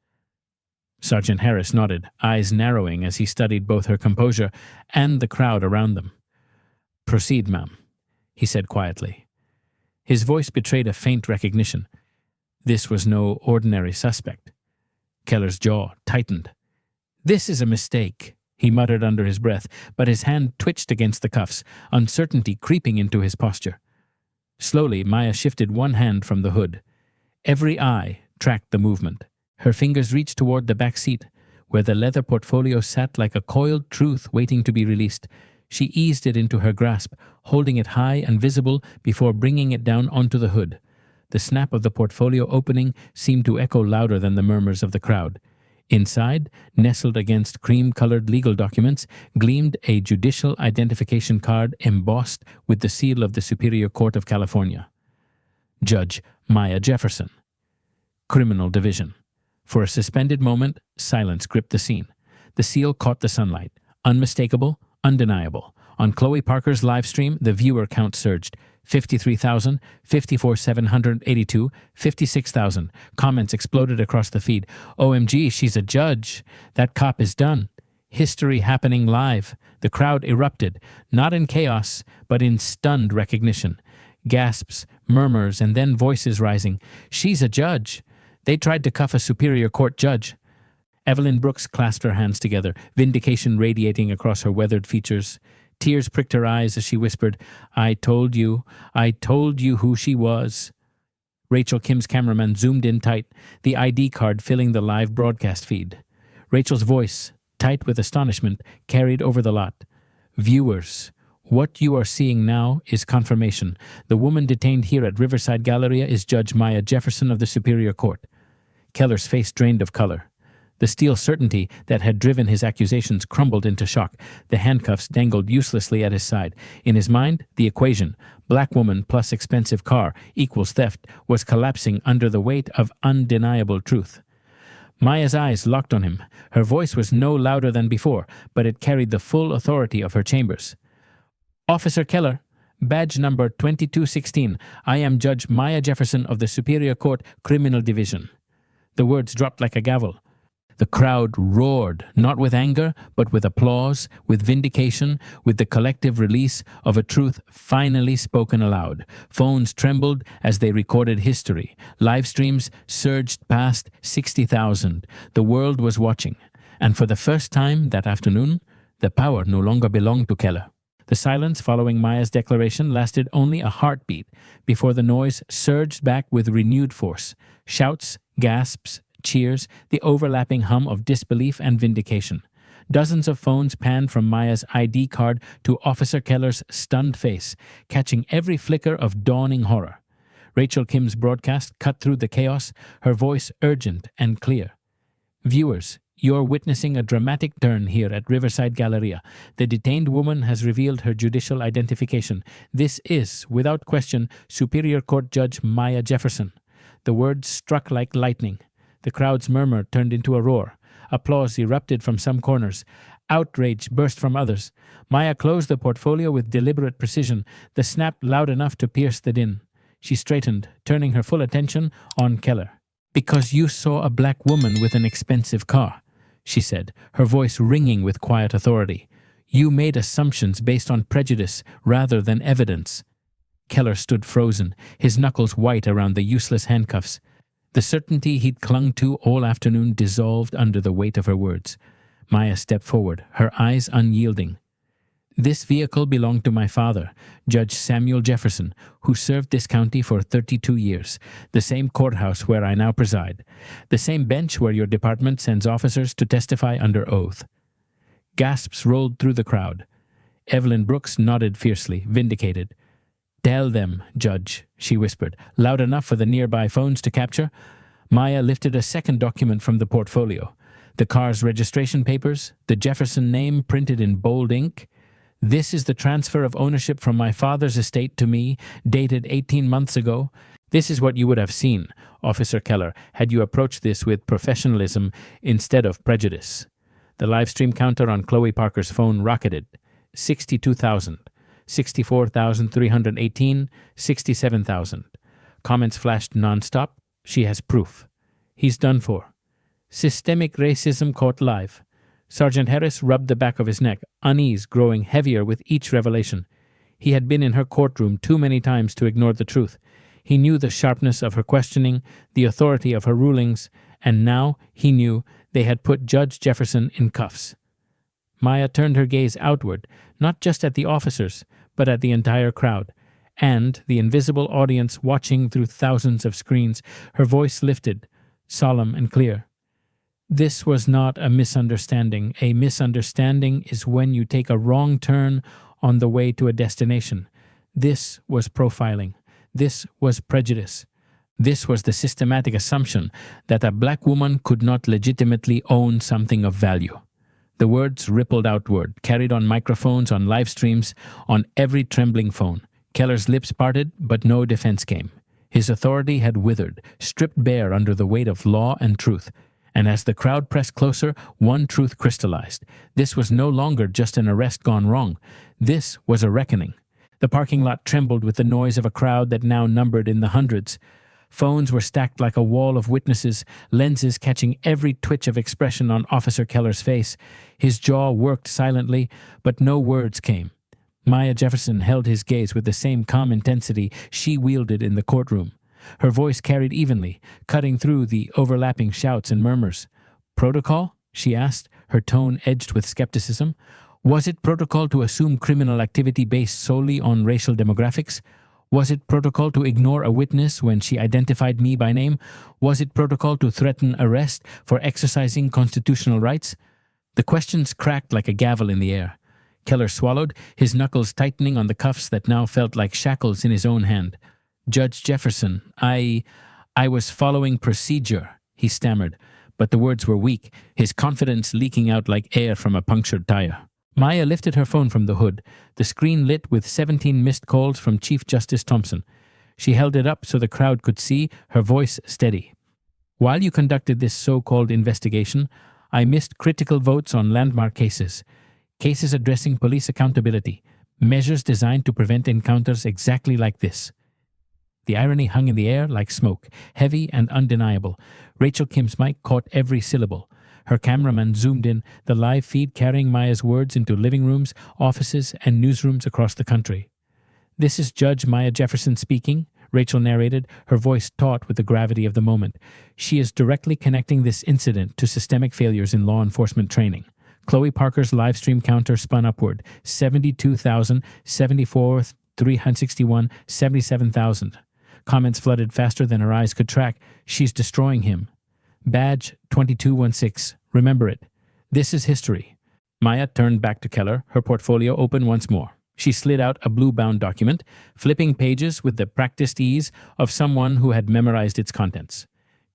Sergeant Harris nodded, eyes narrowing as he studied both her composure and the crowd around them. "Proceed, ma'am," he said quietly. His voice betrayed a faint recognition. This was no ordinary suspect. Keller's jaw tightened. "This is a mistake," he muttered under his breath, but his hand twitched against the cuffs, uncertainty creeping into his posture. Slowly, Maya shifted one hand from the hood. Every eye tracked the movement. Her fingers reached toward the back seat, where the leather portfolio sat like a coiled truth waiting to be released. She eased it into her grasp, holding it high and visible before bringing it down onto the hood. The snap of the portfolio opening seemed to echo louder than the murmurs of the crowd. Inside, nestled against cream-colored legal documents, gleamed a judicial identification card embossed with the seal of the Superior Court of California. Judge Maya Jefferson. Criminal Division. For a suspended moment, silence gripped the scene. The seal caught the sunlight. Unmistakable, undeniable. On Chloe Parker's live stream, the viewer count surged. 53,000, 54,782, 56,000. Comments exploded across the feed. "OMG, she's a judge. That cop is done. History happening live." The crowd erupted, not in chaos, but in stunned recognition. Gasps, murmurs, and then voices rising. "She's a judge. They tried to cuff a Superior Court judge." Evelyn Brooks clasped her hands together, vindication radiating across her weathered features. Tears pricked her eyes as she whispered, I told you who she was." Rachel Kim's cameraman zoomed in tight, the ID card filling the live broadcast feed. Rachel's voice, tight with astonishment, carried over the lot. "Viewers, what you are seeing now is confirmation. The woman detained here at Riverside Galleria is Judge Maya Jefferson of the Superior Court." Keller's face drained of color. The steel certainty that had driven his accusations crumbled into shock. The handcuffs dangled uselessly at his side. In his mind, the equation, black woman plus expensive car equals theft, was collapsing under the weight of undeniable truth. Maya's eyes locked on him. Her voice was no louder than before, but it carried the full authority of her chambers. "Officer Keller, badge number 2216. I am Judge Maya Jefferson of the Superior Court Criminal Division." The words dropped like a gavel. The crowd roared, not with anger, but with applause, with vindication, with the collective release of a truth finally spoken aloud. Phones trembled as they recorded history. Live streams surged past 60,000. The world was watching. And for the first time that afternoon, the power no longer belonged to Keller. The silence following Maya's declaration lasted only a heartbeat before the noise surged back with renewed force. Shouts, gasps, cheers, the overlapping hum of disbelief and vindication. Dozens of phones panned from Maya's ID card to Officer Keller's stunned face, catching every flicker of dawning horror. Rachel Kim's broadcast cut through the chaos, her voice urgent and clear. "Viewers, you're witnessing a dramatic turn here at Riverside Galleria. The detained woman has revealed her judicial identification. This is, without question, Superior Court Judge Maya Jefferson. The words struck like lightning. The crowd's murmur turned into a roar. Applause erupted from some corners. Outrage burst from others. Maya closed the portfolio with deliberate precision, the snap loud enough to pierce the din. She straightened, turning her full attention on Keller. "Because you saw a black woman with an expensive car," she said, her voice ringing with quiet authority. "You made assumptions based on prejudice rather than evidence." Keller stood frozen, his knuckles white around the useless handcuffs. The certainty he'd clung to all afternoon dissolved under the weight of her words. Maya stepped forward, her eyes unyielding. "This vehicle belonged to my father, Judge Samuel Jefferson, who served this county for 32 years, the same courthouse where I now preside, the same bench where your department sends officers to testify under oath." Gasps rolled through the crowd. Evelyn Brooks nodded fiercely, vindicated. "Tell them, Judge," she whispered, loud enough for the nearby phones to capture. Maya lifted a second document from the portfolio. The car's registration papers, the Jefferson name printed in bold ink. "This is the transfer of ownership from my father's estate to me, dated 18 months ago. This is what you would have seen, Officer Keller, had you approached this with professionalism instead of prejudice." The live stream counter on Chloe Parker's phone rocketed. 62,000. 64,318, 67,000. Comments flashed nonstop. "She has proof. He's done for. Systemic racism caught live." Sergeant Harris rubbed the back of his neck, unease growing heavier with each revelation. He had been in her courtroom too many times to ignore the truth. He knew the sharpness of her questioning, the authority of her rulings, and now he knew they had put Judge Jefferson in cuffs. Maya turned her gaze outward, not just at the officers, but at the entire crowd, and the invisible audience watching through thousands of screens. Her voice lifted, solemn and clear. "This was not a misunderstanding. A misunderstanding is when you take a wrong turn on the way to a destination. This was profiling. This was prejudice. This was the systematic assumption that a black woman could not legitimately own something of value." The words rippled outward, carried on microphones, on live streams, on every trembling phone. Keller's lips parted, but no defense came. His authority had withered, stripped bare under the weight of law and truth. And as the crowd pressed closer, one truth crystallized. This was no longer just an arrest gone wrong. This was a reckoning. The parking lot trembled with the noise of a crowd that now numbered in the hundreds. Phones were stacked like a wall of witnesses, lenses catching every twitch of expression on Officer Keller's face. His jaw worked silently, but no words came. Maya Jefferson held his gaze with the same calm intensity she wielded in the courtroom. Her voice carried evenly, cutting through the overlapping shouts and murmurs. "Protocol?" she asked, her tone edged with skepticism. "Was it protocol to assume criminal activity based solely on racial demographics? Was it protocol to ignore a witness when she identified me by name? Was it protocol to threaten arrest for exercising constitutional rights?" The questions cracked like a gavel in the air. Keller swallowed, his knuckles tightening on the cuffs that now felt like shackles in his own hand. "Judge Jefferson, I was following procedure," he stammered, but the words were weak, his confidence leaking out like air from a punctured tire. Maya lifted her phone from the hood, the screen lit with 17 missed calls from Chief Justice Thompson. She held it up so the crowd could see, her voice steady. "While you conducted this so-called investigation, I missed critical votes on landmark cases. Cases addressing police accountability, measures designed to prevent encounters exactly like this." The irony hung in the air like smoke, heavy and undeniable. Rachel Kim's mic caught every syllable. Her cameraman zoomed in, the live feed carrying Maya's words into living rooms, offices, and newsrooms across the country. "This is Judge Maya Jefferson speaking," Rachel narrated, her voice taut with the gravity of the moment. "She is directly connecting this incident to systemic failures in law enforcement training." Chloe Parker's live stream counter spun upward, 72,000, 74, 361, 77,000. Comments flooded faster than her eyes could track. "She's destroying him. Badge 2216. Remember it. This is history." Maya turned back to Keller, her portfolio open once more. She slid out a blue-bound document, flipping pages with the practiced ease of someone who had memorized its contents.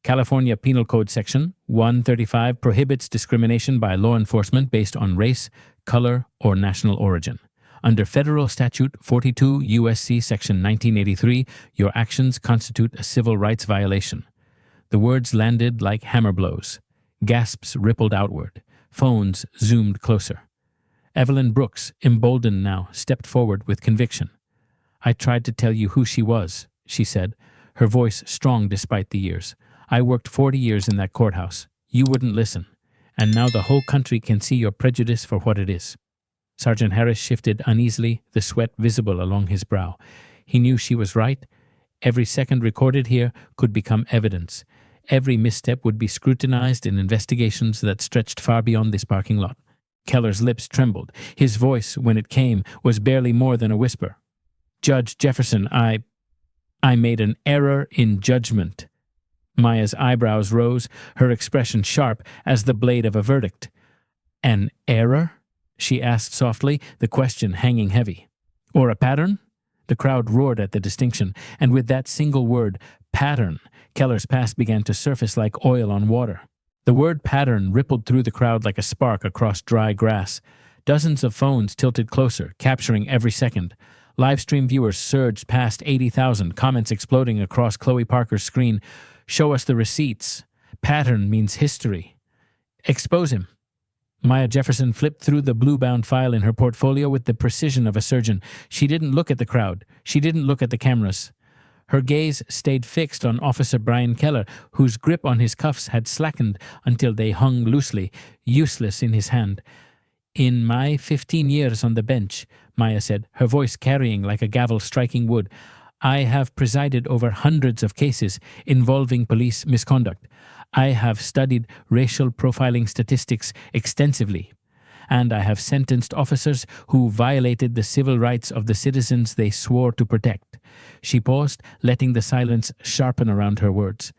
California Penal Code Section 135 prohibits discrimination by law enforcement based on race, color, or national origin. Under Federal Statute 42 U.S.C. Section 1983, your actions constitute a civil rights violation. The words landed like hammer blows. Gasps rippled outward. Phones zoomed closer. Evelyn Brooks, emboldened now, stepped forward with conviction. "I tried to tell you who she was," she said, her voice strong despite the years. "I worked 40 years in that courthouse. You wouldn't listen. And now the whole country can see your prejudice for what it is." Sergeant Harris shifted uneasily, the sweat visible along his brow. He knew she was right. Every second recorded here could become evidence. Every misstep would be scrutinized in investigations that stretched far beyond this parking lot. Keller's lips trembled. His voice, when it came, was barely more than a whisper. "Judge Jefferson, I made an error in judgment." Maya's eyebrows rose, her expression sharp as the blade of a verdict. "An error?" she asked softly, the question hanging heavy. "Or a pattern?" The crowd roared at the distinction, and with that single word, pattern, Keller's past began to surface like oil on water. The word pattern rippled through the crowd like a spark across dry grass. Dozens of phones tilted closer, capturing every second. Livestream viewers surged past 80,000, comments exploding across Chloe Parker's screen. "Show us the receipts. Pattern means history. Expose him." Maya Jefferson flipped through the blue-bound file in her portfolio with the precision of a surgeon. She didn't look at the crowd. She didn't look at the cameras. Her gaze stayed fixed on Officer Brian Keller, whose grip on his cuffs had slackened until they hung loosely, useless in his hand. "In my 15 years on the bench," Maya said, her voice carrying like a gavel striking wood, "I have presided over hundreds of cases involving police misconduct. I have studied racial profiling statistics extensively, and I have sentenced officers who violated the civil rights of the citizens they swore to protect." She paused, letting the silence sharpen around her words.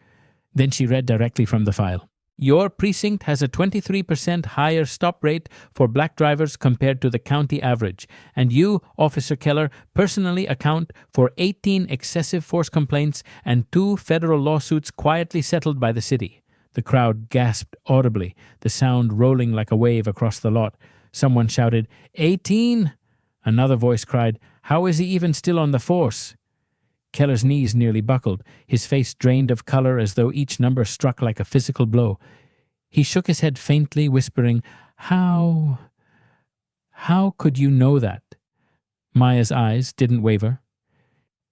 Then she read directly from the file. "Your precinct has a 23% higher stop rate for black drivers compared to the county average, and you, Officer Keller, personally account for 18 excessive force complaints and 2 federal lawsuits quietly settled by the city." The crowd gasped audibly, the sound rolling like a wave across the lot. Someone shouted, "18?" Another voice cried, "How is he even still on the force?" Keller's knees nearly buckled, his face drained of color as though each number struck like a physical blow. He shook his head faintly, whispering, How could you know that?" Maya's eyes didn't waver.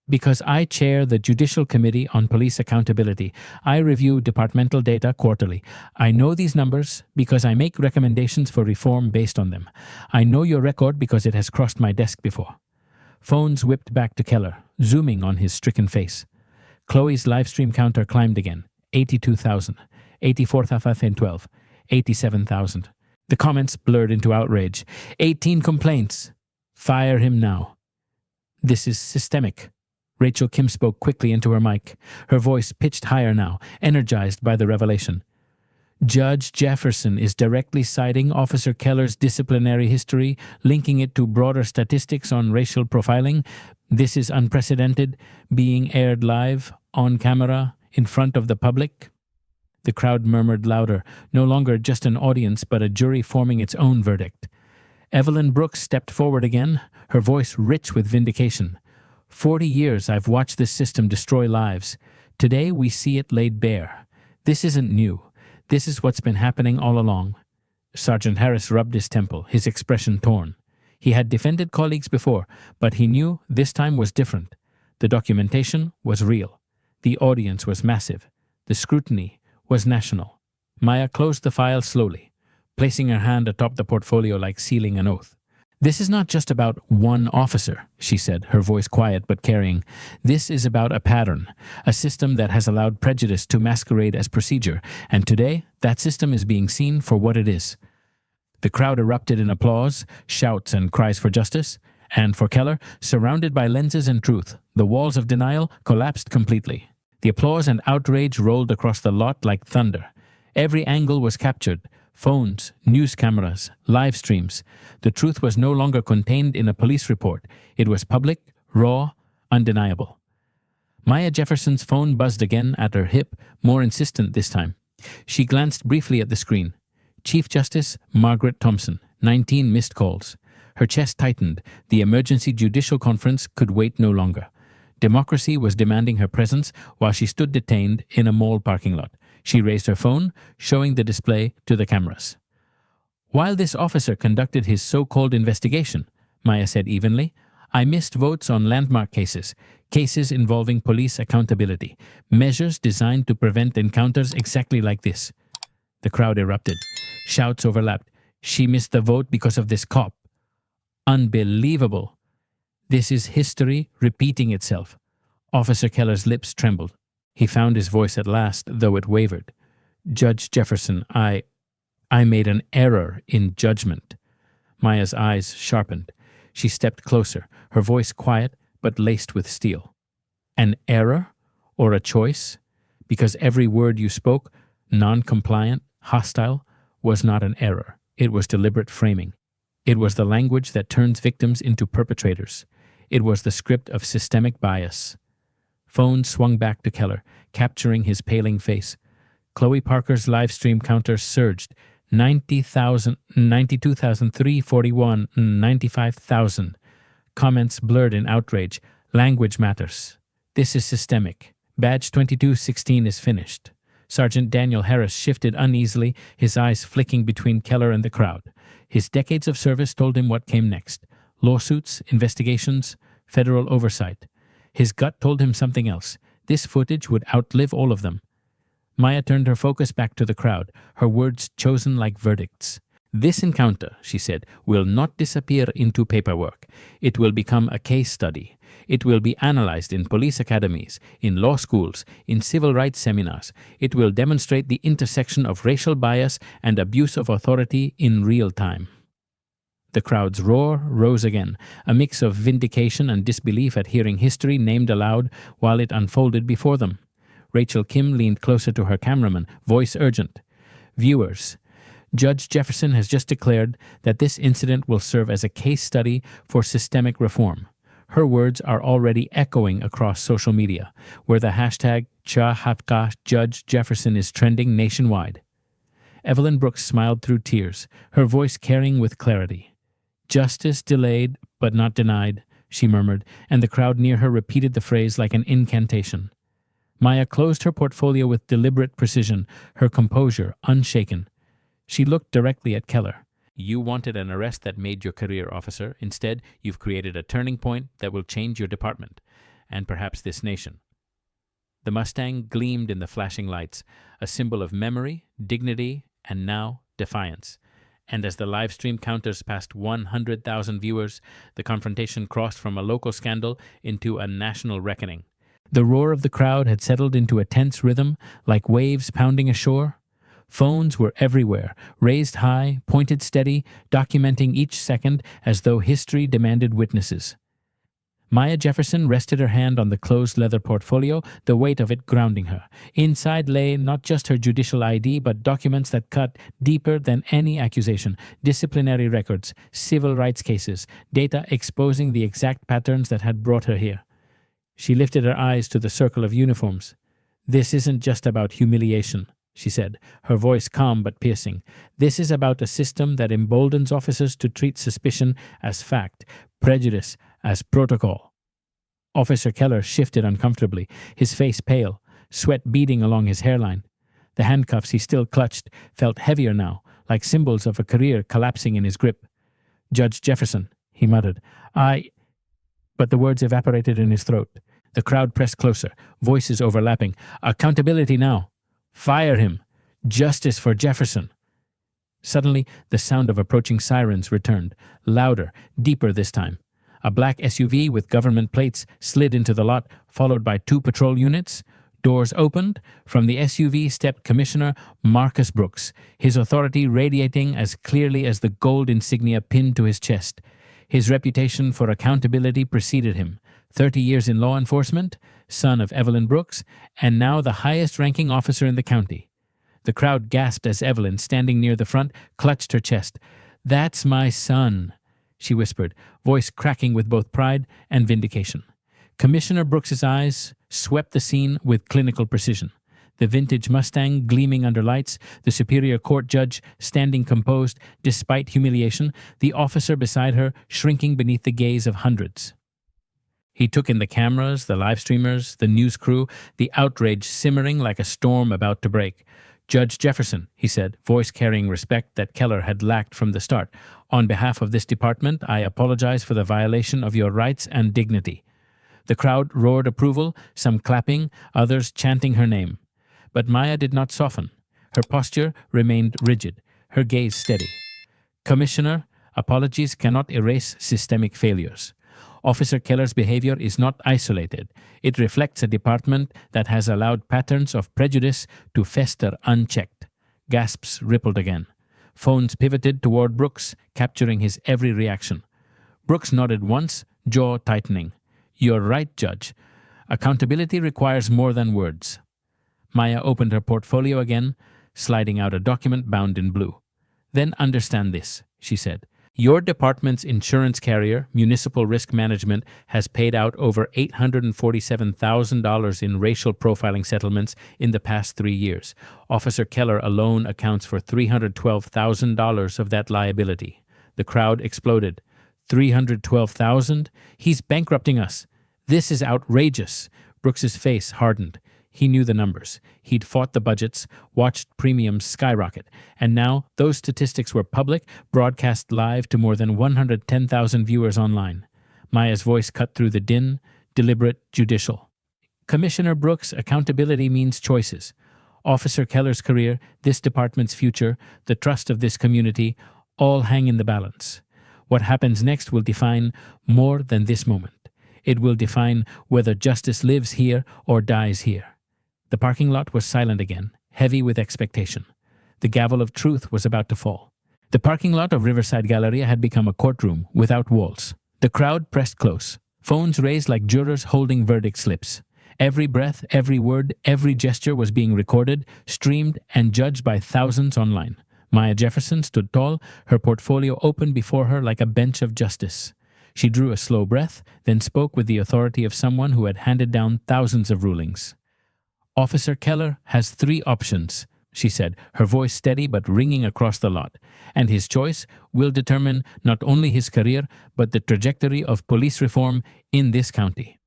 "Because I chair the Judicial Committee on Police Accountability. I review departmental data quarterly. I know these numbers because I make recommendations for reform based on them. I know your record because it has crossed my desk before." Phones whipped back to Keller, zooming on his stricken face. Chloe's livestream counter climbed again. 82,000, 84,512, 87,000. The comments blurred into outrage. 18 complaints. Fire him now. "This is systemic." Rachel Kim spoke quickly into her mic, her voice pitched higher now, energized by the revelation. "Judge Jefferson is directly citing Officer Keller's disciplinary history, linking it to broader statistics on racial profiling. This is unprecedented, being aired live, on camera, in front of the public." The crowd murmured louder, no longer just an audience but a jury forming its own verdict. Evelyn Brooks stepped forward again, her voice rich with vindication. 40 years I've watched this system destroy lives. Today we see it laid bare. This isn't new. This is what's been happening all along." Sergeant Harris rubbed his temple, his expression torn. He had defended colleagues before, but he knew this time was different. The documentation was real. The audience was massive. The scrutiny was national. Maya closed the file slowly, placing her hand atop the portfolio like sealing an oath. "This is not just about one officer," she said, her voice quiet but carrying. "This is about a pattern, a system that has allowed prejudice to masquerade as procedure, and today that system is being seen for what it is." The crowd erupted in applause, shouts and cries for justice, and for Keller, surrounded by lenses and truth, the walls of denial collapsed completely. The applause and outrage rolled across the lot like thunder. Every angle was captured. Phones, news cameras, live streams. The truth was no longer contained in a police report. It was public, raw, undeniable. Maya Jefferson's phone buzzed again at her hip, more insistent this time. She glanced briefly at the screen. Chief Justice Margaret Thompson, 19 missed calls. Her chest tightened. The emergency judicial conference could wait no longer. Democracy was demanding her presence while she stood detained in a mall parking lot. She raised her phone, showing the display to the cameras. "While this officer conducted his so-called investigation," Maya said evenly, "I missed votes on landmark cases, cases involving police accountability, measures designed to prevent encounters exactly like this." The crowd erupted. Shouts overlapped. "She missed the vote because of this cop." "Unbelievable." "This is history repeating itself." Officer Keller's lips trembled. He found his voice at last, though it wavered. "Judge Jefferson, I made an error in judgment." Maya's eyes sharpened. She stepped closer, her voice quiet but laced with steel. "An error? Or a choice? Because every word you spoke, non-compliant, hostile, was not an error. It was deliberate framing. It was the language that turns victims into perpetrators. It was the script of systemic bias." Phone swung back to Keller, capturing his paling face. Chloe Parker's live stream counter surged. 90,000, 92,341, 95,000. Comments blurred in outrage. "Language matters. This is systemic. Badge 2216 is finished." Sergeant Daniel Harris shifted uneasily, his eyes flicking between Keller and the crowd. His decades of service told him what came next. Lawsuits, investigations, federal oversight. His gut told him something else. This footage would outlive all of them. Maya turned her focus back to the crowd, her words chosen like verdicts. "This encounter," she said, "will not disappear into paperwork. It will become a case study. It will be analyzed in police academies, in law schools, in civil rights seminars. It will demonstrate the intersection of racial bias and abuse of authority in real time." The crowd's roar rose again, a mix of vindication and disbelief at hearing history named aloud while it unfolded before them. Rachel Kim leaned closer to her cameraman, voice urgent. "Viewers, Judge Jefferson has just declared that this incident will serve as a case study for systemic reform." Her words are already echoing across social media, where the hashtag #ChaHapka Judge Jefferson is trending nationwide. Evelyn Brooks smiled through tears, her voice carrying with clarity. "Justice delayed, but not denied," she murmured, and the crowd near her repeated the phrase like an incantation. Maya closed her portfolio with deliberate precision, her composure unshaken. She looked directly at Keller. "You wanted an arrest that made your career, officer. Instead, you've created a turning point that will change your department, and perhaps this nation." The Mustang gleamed in the flashing lights, a symbol of memory, dignity, and now defiance. And as the live stream counters passed 100,000 viewers, the confrontation crossed from a local scandal into a national reckoning. The roar of the crowd had settled into a tense rhythm, like waves pounding ashore. Phones were everywhere, raised high, pointed steady, documenting each second as though history demanded witnesses. Maya Jefferson rested her hand on the closed leather portfolio, the weight of it grounding her. Inside lay not just her judicial ID, but documents that cut deeper than any accusation, disciplinary records, civil rights cases, data exposing the exact patterns that had brought her here. She lifted her eyes to the circle of uniforms. "This isn't just about humiliation," she said, her voice calm but piercing. "This is about a system that emboldens officers to treat suspicion as fact, prejudice as protocol." Officer Keller shifted uncomfortably, his face pale, sweat beading along his hairline. The handcuffs he still clutched felt heavier now, like symbols of a career collapsing in his grip. "Judge Jefferson," he muttered, But the words evaporated in his throat. The crowd pressed closer, voices overlapping. "Accountability now. Fire him. Justice for Jefferson." Suddenly, the sound of approaching sirens returned, louder, deeper this time. A black SUV with government plates slid into the lot, followed by 2 patrol units. Doors opened. From the SUV stepped Commissioner Marcus Brooks, his authority radiating as clearly as the gold insignia pinned to his chest. His reputation for accountability preceded him. 30 years in law enforcement, son of Evelyn Brooks, and now the highest-ranking officer in the county. The crowd gasped as Evelyn, standing near the front, clutched her chest. "That's my son," she whispered, voice cracking with both pride and vindication. Commissioner Brooks's eyes swept the scene with clinical precision. The vintage Mustang gleaming under lights, the superior court judge standing composed despite humiliation, the officer beside her shrinking beneath the gaze of hundreds. He took in the cameras, the live streamers, the news crew, the outrage simmering like a storm about to break. "Judge Jefferson," he said, voice carrying respect that Keller had lacked from the start. "On behalf of this department, I apologize for the violation of your rights and dignity." The crowd roared approval, some clapping, others chanting her name. But Maya did not soften. Her posture remained rigid, her gaze steady. "Commissioner, apologies cannot erase systemic failures. Officer Keller's behavior is not isolated. It reflects a department that has allowed patterns of prejudice to fester unchecked." Gasps rippled again. Phones pivoted toward Brooks, capturing his every reaction. Brooks nodded once, jaw tightening. "You're right, Judge. Accountability requires more than words." Maya opened her portfolio again, sliding out a document bound in blue. "Then understand this," she said. "Your department's insurance carrier, Municipal Risk Management, has paid out over $847,000 in racial profiling settlements in the past 3 years. Officer Keller alone accounts for $312,000 of that liability." The crowd exploded. $312,000? He's bankrupting us. This is outrageous. Brooks's face hardened. He knew the numbers. He'd fought the budgets, watched premiums skyrocket, and now those statistics were public, broadcast live to more than 110,000 viewers online. Maya's voice cut through the din, deliberate, judicial. "Commissioner Brooks, accountability means choices. Officer Keller's career, this department's future, the trust of this community, all hang in the balance. What happens next will define more than this moment. It will define whether justice lives here or dies here." The parking lot was silent again, heavy with expectation. The gavel of truth was about to fall. The parking lot of Riverside Galleria had become a courtroom without walls. The crowd pressed close, phones raised like jurors holding verdict slips. Every breath, every word, every gesture was being recorded, streamed, and judged by thousands online. Maya Jefferson stood tall, her portfolio open before her like a bench of justice. She drew a slow breath, then spoke with the authority of someone who had handed down thousands of rulings. "Officer Keller has 3 options," she said, her voice steady but ringing across the lot. "And his choice will determine not only his career, but the trajectory of police reform in this county."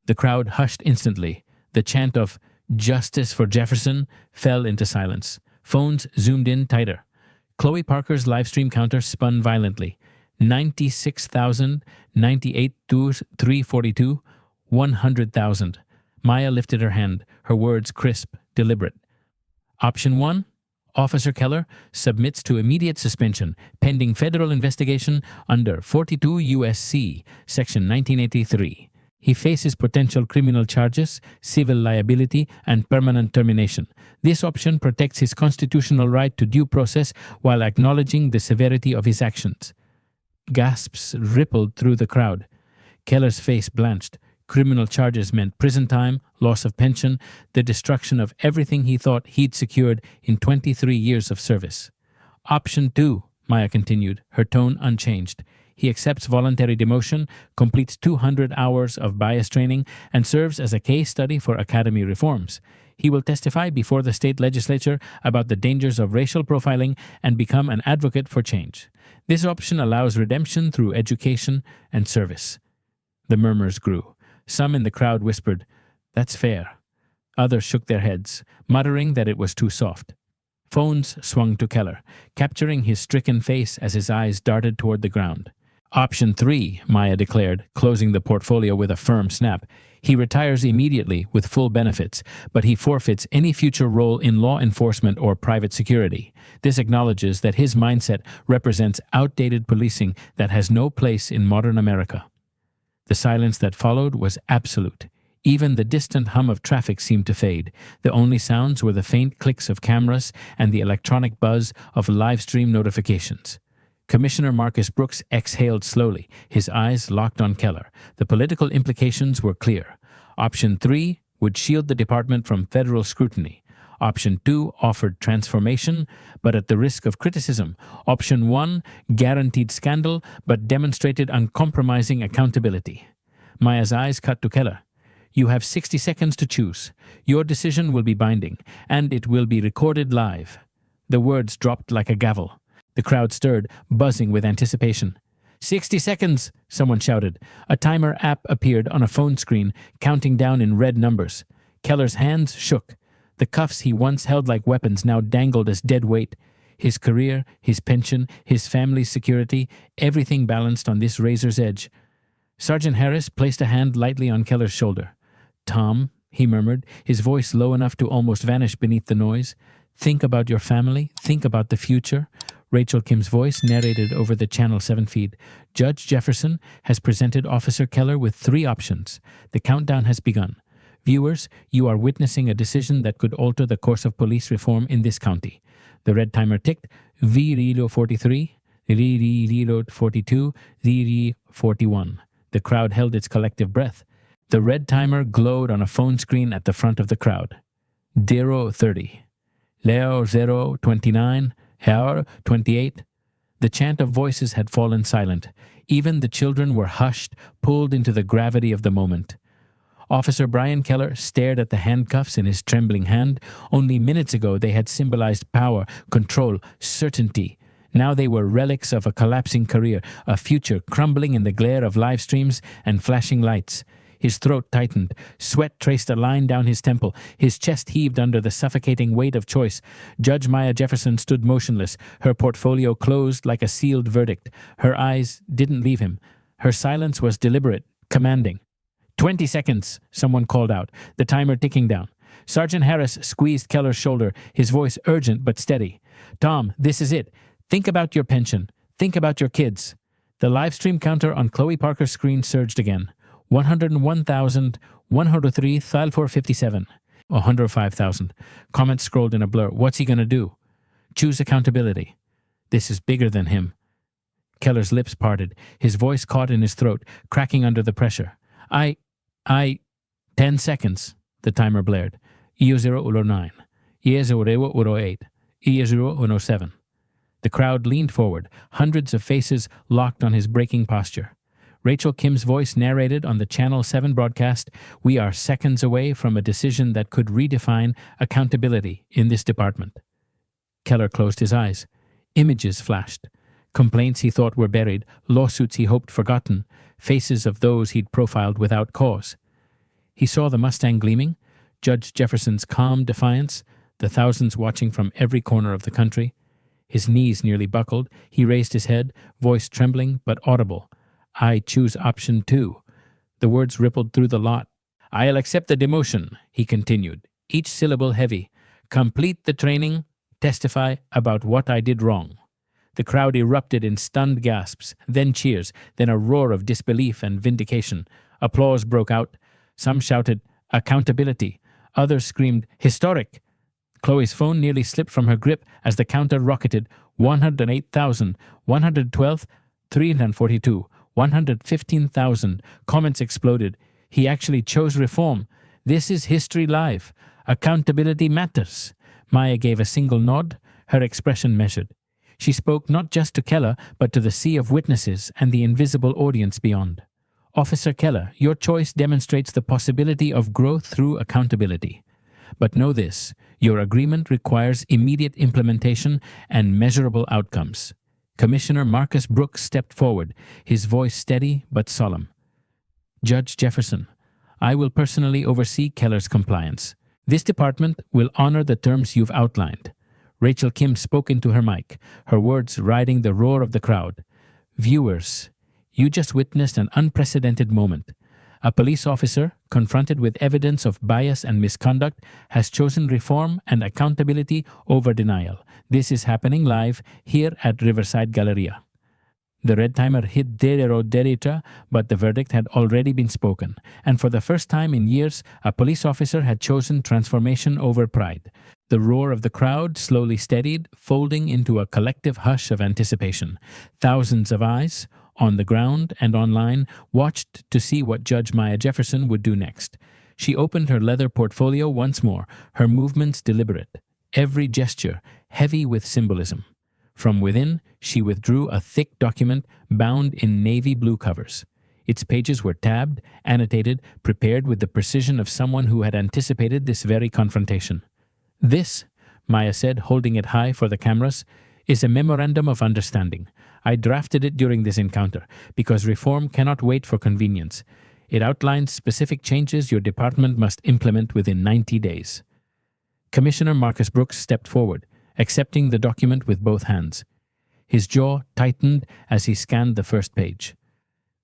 The crowd hushed instantly. The chant of "Justice for Jefferson" fell into silence. Phones zoomed in tighter. Chloe Parker's livestream counter spun violently. 96,000, 98,342, 100,000. Maya lifted her hand, her words crisp, deliberate. "Option 1, Officer Keller submits to immediate suspension, pending federal investigation under 42 U.S.C., Section 1983. He faces potential criminal charges, civil liability, and permanent termination. This option protects his constitutional right to due process while acknowledging the severity of his actions." Gasps rippled through the crowd. Keller's face blanched. Criminal charges meant prison time, loss of pension, the destruction of everything he thought he'd secured in 23 years of service. "Option 2, Maya continued, her tone unchanged. He accepts voluntary demotion, completes 200 hours of bias training, and serves as a case study for academy reforms. He will testify before the state legislature about the dangers of racial profiling and become an advocate for change. This option allows redemption through education and service." The murmurs grew. Some in the crowd whispered, "That's fair." Others shook their heads, muttering that it was too soft. Phones swung to Keller, capturing his stricken face as his eyes darted toward the ground. "Option 3, Maya declared, closing the portfolio with a firm snap. He retires immediately with full benefits, but he forfeits any future role in law enforcement or private security. This acknowledges that his mindset represents outdated policing that has no place in modern America." The silence that followed was absolute. Even the distant hum of traffic seemed to fade. The only sounds were the faint clicks of cameras and the electronic buzz of live stream notifications. Commissioner Marcus Brooks exhaled slowly, his eyes locked on Keller. The political implications were clear. Option 3 would shield the department from federal scrutiny. Option 2 offered transformation, but at the risk of criticism. Option 1 guaranteed scandal, but demonstrated uncompromising accountability. Maya's eyes cut to Keller. You have 60 seconds to choose. Your decision will be binding, and it will be recorded live. The words dropped like a gavel. The crowd stirred, buzzing with anticipation. 60 seconds, someone shouted. A timer app appeared on a phone screen, counting down in red numbers. Keller's hands shook. The cuffs he once held like weapons now dangled as dead weight. His career, his pension, his family's security, everything balanced on this razor's edge. Sergeant Harris placed a hand lightly on Keller's shoulder. "Tom," he murmured, his voice low enough to almost vanish beneath the noise. "Think about your family. Think about the future." Rachel Kim's voice narrated over the Channel 7 feed. Judge Jefferson has presented Officer Keller with 3 options. The countdown has begun. Viewers, you are witnessing a decision that could alter the course of police reform in this county. The red timer ticked. V-Relo 43, Re-Reload 42, Re-41. The crowd held its collective breath. The red timer glowed on a phone screen at the front of the crowd. Dero 30. Leo 0, 29. Haor 28. The chant of voices had fallen silent. Even the children were hushed, pulled into the gravity of the moment. Officer Brian Keller stared at the handcuffs in his trembling hand. Only minutes ago they had symbolized power, control, certainty. Now they were relics of a collapsing career, a future crumbling in the glare of live streams and flashing lights. His throat tightened. Sweat traced a line down his temple. His chest heaved under the suffocating weight of choice. Judge Maya Jefferson stood motionless, her portfolio closed like a sealed verdict. Her eyes didn't leave him. Her silence was deliberate, commanding. 20 seconds, someone called out, the timer ticking down. Sergeant Harris squeezed Keller's shoulder, his voice urgent but steady. "Tom, this is it. Think about your pension. Think about your kids." The live stream counter on Chloe Parker's screen surged again. 101,103, Thal 457. 105,000. Comments scrolled in a blur. What's he gonna do? Choose accountability. This is bigger than him. Keller's lips parted, his voice caught in his throat, cracking under the pressure. 10 seconds, the timer blared. I009. I008. I007. The crowd leaned forward, hundreds of faces locked on his breaking posture. Rachel Kim's voice narrated on the Channel 7 broadcast, "We are seconds away from a decision that could redefine accountability in this department." Keller closed his eyes. Images flashed. Complaints he thought were buried, lawsuits he hoped forgotten, faces of those he'd profiled without cause. He saw the Mustang gleaming, Judge Jefferson's calm defiance, the thousands watching from every corner of the country. His knees nearly buckled. He raised his head, voice trembling but audible. "I choose option 2. The words rippled through the lot. "I'll accept the demotion," he continued, each syllable heavy. "Complete the training, testify about what I did wrong." The crowd erupted in stunned gasps, then cheers, then a roar of disbelief and vindication. Applause broke out. Some shouted, "Accountability." Others screamed, "Historic." Chloe's phone nearly slipped from her grip as the counter rocketed. 108,000, 112, 342, 115,000. Comments exploded. He actually chose reform. This is history live. Accountability matters. Maya gave a single nod, her expression measured. She spoke not just to Keller, but to the sea of witnesses and the invisible audience beyond. "Officer Keller, your choice demonstrates the possibility of growth through accountability. But know this, your agreement requires immediate implementation and measurable outcomes." Commissioner Marcus Brooks stepped forward, his voice steady but solemn. "Judge Jefferson, I will personally oversee Keller's compliance. This department will honor the terms you've outlined." Rachel Kim spoke into her mic, her words riding the roar of the crowd. "Viewers, you just witnessed an unprecedented moment. A police officer, confronted with evidence of bias and misconduct, has chosen reform and accountability over denial. This is happening live here at Riverside Galleria." The red timer hit Derero Derita, but the verdict had already been spoken, and for the first time in years, a police officer had chosen transformation over pride. The roar of the crowd slowly steadied, folding into a collective hush of anticipation. Thousands of eyes, on the ground and online, watched to see what Judge Maya Jefferson would do next. She opened her leather portfolio once more, her movements deliberate, every gesture heavy with symbolism. From within, she withdrew a thick document bound in navy blue covers. Its pages were tabbed, annotated, prepared with the precision of someone who had anticipated this very confrontation. "This," Maya said, holding it high for the cameras, "is a memorandum of understanding. I drafted it during this encounter, because reform cannot wait for convenience. It outlines specific changes your department must implement within 90 days. Commissioner Marcus Brooks stepped forward, accepting the document with both hands. His jaw tightened as he scanned the first page.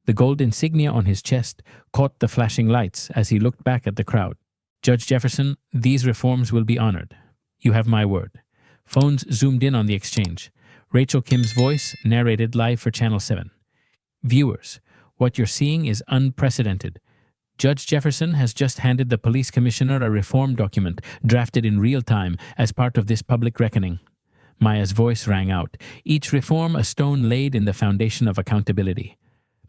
The gold insignia on his chest caught the flashing lights as he looked back at the crowd. "Judge Jefferson, these reforms will be honored. You have my word." Phones zoomed in on the exchange. Rachel Kim's voice narrated live for Channel 7. "Viewers, what you're seeing is unprecedented. Judge Jefferson has just handed the police commissioner a reform document drafted in real time as part of this public reckoning." Maya's voice rang out, each reform a stone laid in the foundation of accountability.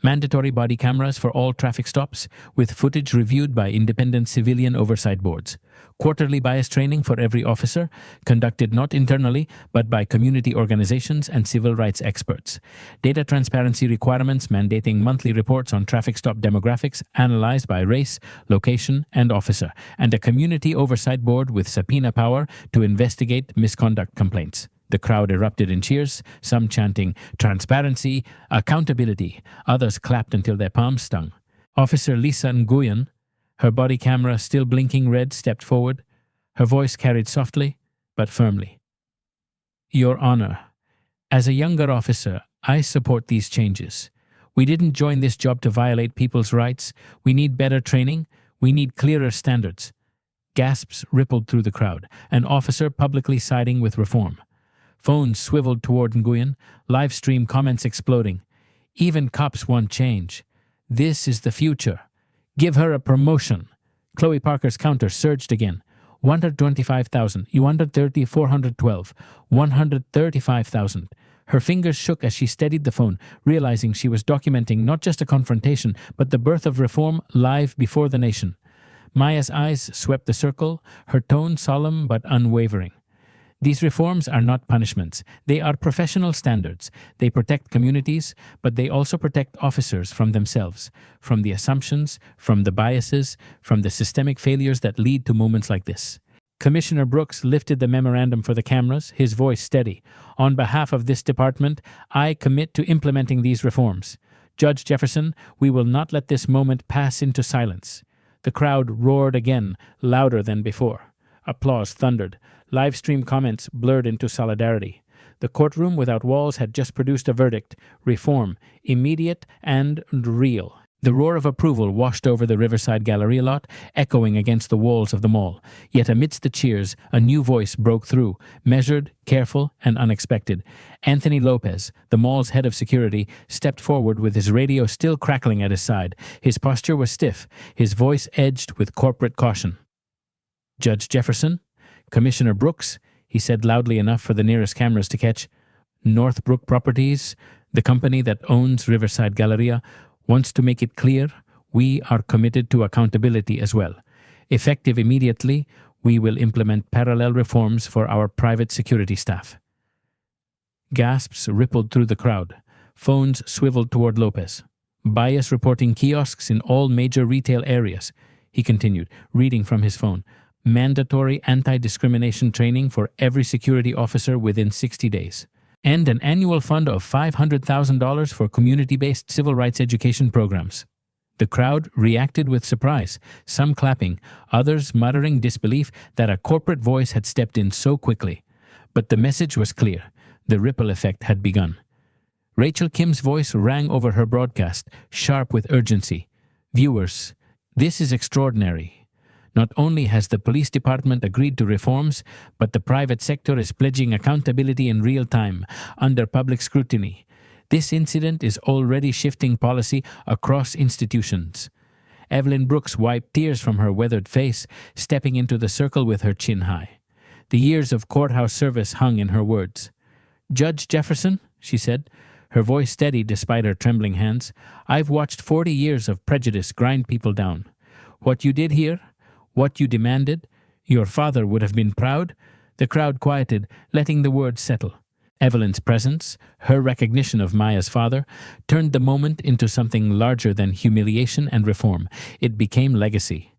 Mandatory body cameras for all traffic stops, with footage reviewed by independent civilian oversight boards. Quarterly bias training for every officer, conducted not internally, but by community organizations and civil rights experts. Data transparency requirements mandating monthly reports on traffic stop demographics analyzed by race, location, and officer, and a community oversight board with subpoena power to investigate misconduct complaints. The crowd erupted in cheers, some chanting, "Transparency, accountability." Others clapped until their palms stung. Officer Lisa Nguyen, her body camera still blinking red, stepped forward. Her voice carried softly, but firmly. "Your Honor, as a younger officer, I support these changes. We didn't join this job to violate people's rights. We need better training. We need clearer standards." Gasps rippled through the crowd, an officer publicly siding with reform. Phones swiveled toward Nguyen, live stream comments exploding. "Even cops want change. This is the future. Give her a promotion." Chloe Parker's counter surged again. 125,000, 130, 412, 135,000. Her fingers shook as she steadied the phone, realizing she was documenting not just a confrontation, but the birth of reform live before the nation. Maya's eyes swept the circle, her tone solemn but unwavering. "These reforms are not punishments. They are professional standards. They protect communities, but they also protect officers from themselves, from the assumptions, from the biases, from the systemic failures that lead to moments like this." Commissioner Brooks lifted the memorandum for the cameras, his voice steady. "On behalf of this department, I commit to implementing these reforms. Judge Jefferson, we will not let this moment pass into silence." The crowd roared again, louder than before. Applause thundered. Live stream comments blurred into solidarity. The courtroom without walls had just produced a verdict: reform, immediate and real. The roar of approval washed over the Riverside Galleria lot, echoing against the walls of the mall. Yet amidst the cheers, a new voice broke through, measured, careful, and unexpected. Anthony Lopez, the mall's head of security, stepped forward with his radio still crackling at his side. His posture was stiff, his voice edged with corporate caution. "Judge Jefferson, Commissioner Brooks," he said loudly enough for the nearest cameras to catch, "Northbrook Properties, the company that owns Riverside Galleria, wants to make it clear we are committed to accountability as well. Effective immediately, we will implement parallel reforms for our private security staff." Gasps rippled through the crowd. Phones swiveled toward Lopez. "Bias reporting kiosks in all major retail areas," he continued, reading from his phone. "Mandatory anti-discrimination training for every security officer within 60 days. And an annual fund of $500,000 for community-based civil rights education programs." The crowd reacted with surprise, some clapping, others muttering disbelief that a corporate voice had stepped in so quickly. But the message was clear. The ripple effect had begun. Rachel Kim's voice rang over her broadcast, sharp with urgency. "Viewers, this is extraordinary. Not only has the police department agreed to reforms, but the private sector is pledging accountability in real time, under public scrutiny. This incident is already shifting policy across institutions." Evelyn Brooks wiped tears from her weathered face, stepping into the circle with her chin high. The years of courthouse service hung in her words. "Judge Jefferson," she said, her voice steady despite her trembling hands, "I've watched 40 years of prejudice grind people down. What you did here, what you demanded, your father would have been proud." The crowd quieted, letting the words settle. Evelyn's presence, her recognition of Maya's father, turned the moment into something larger than humiliation and reform. It became legacy.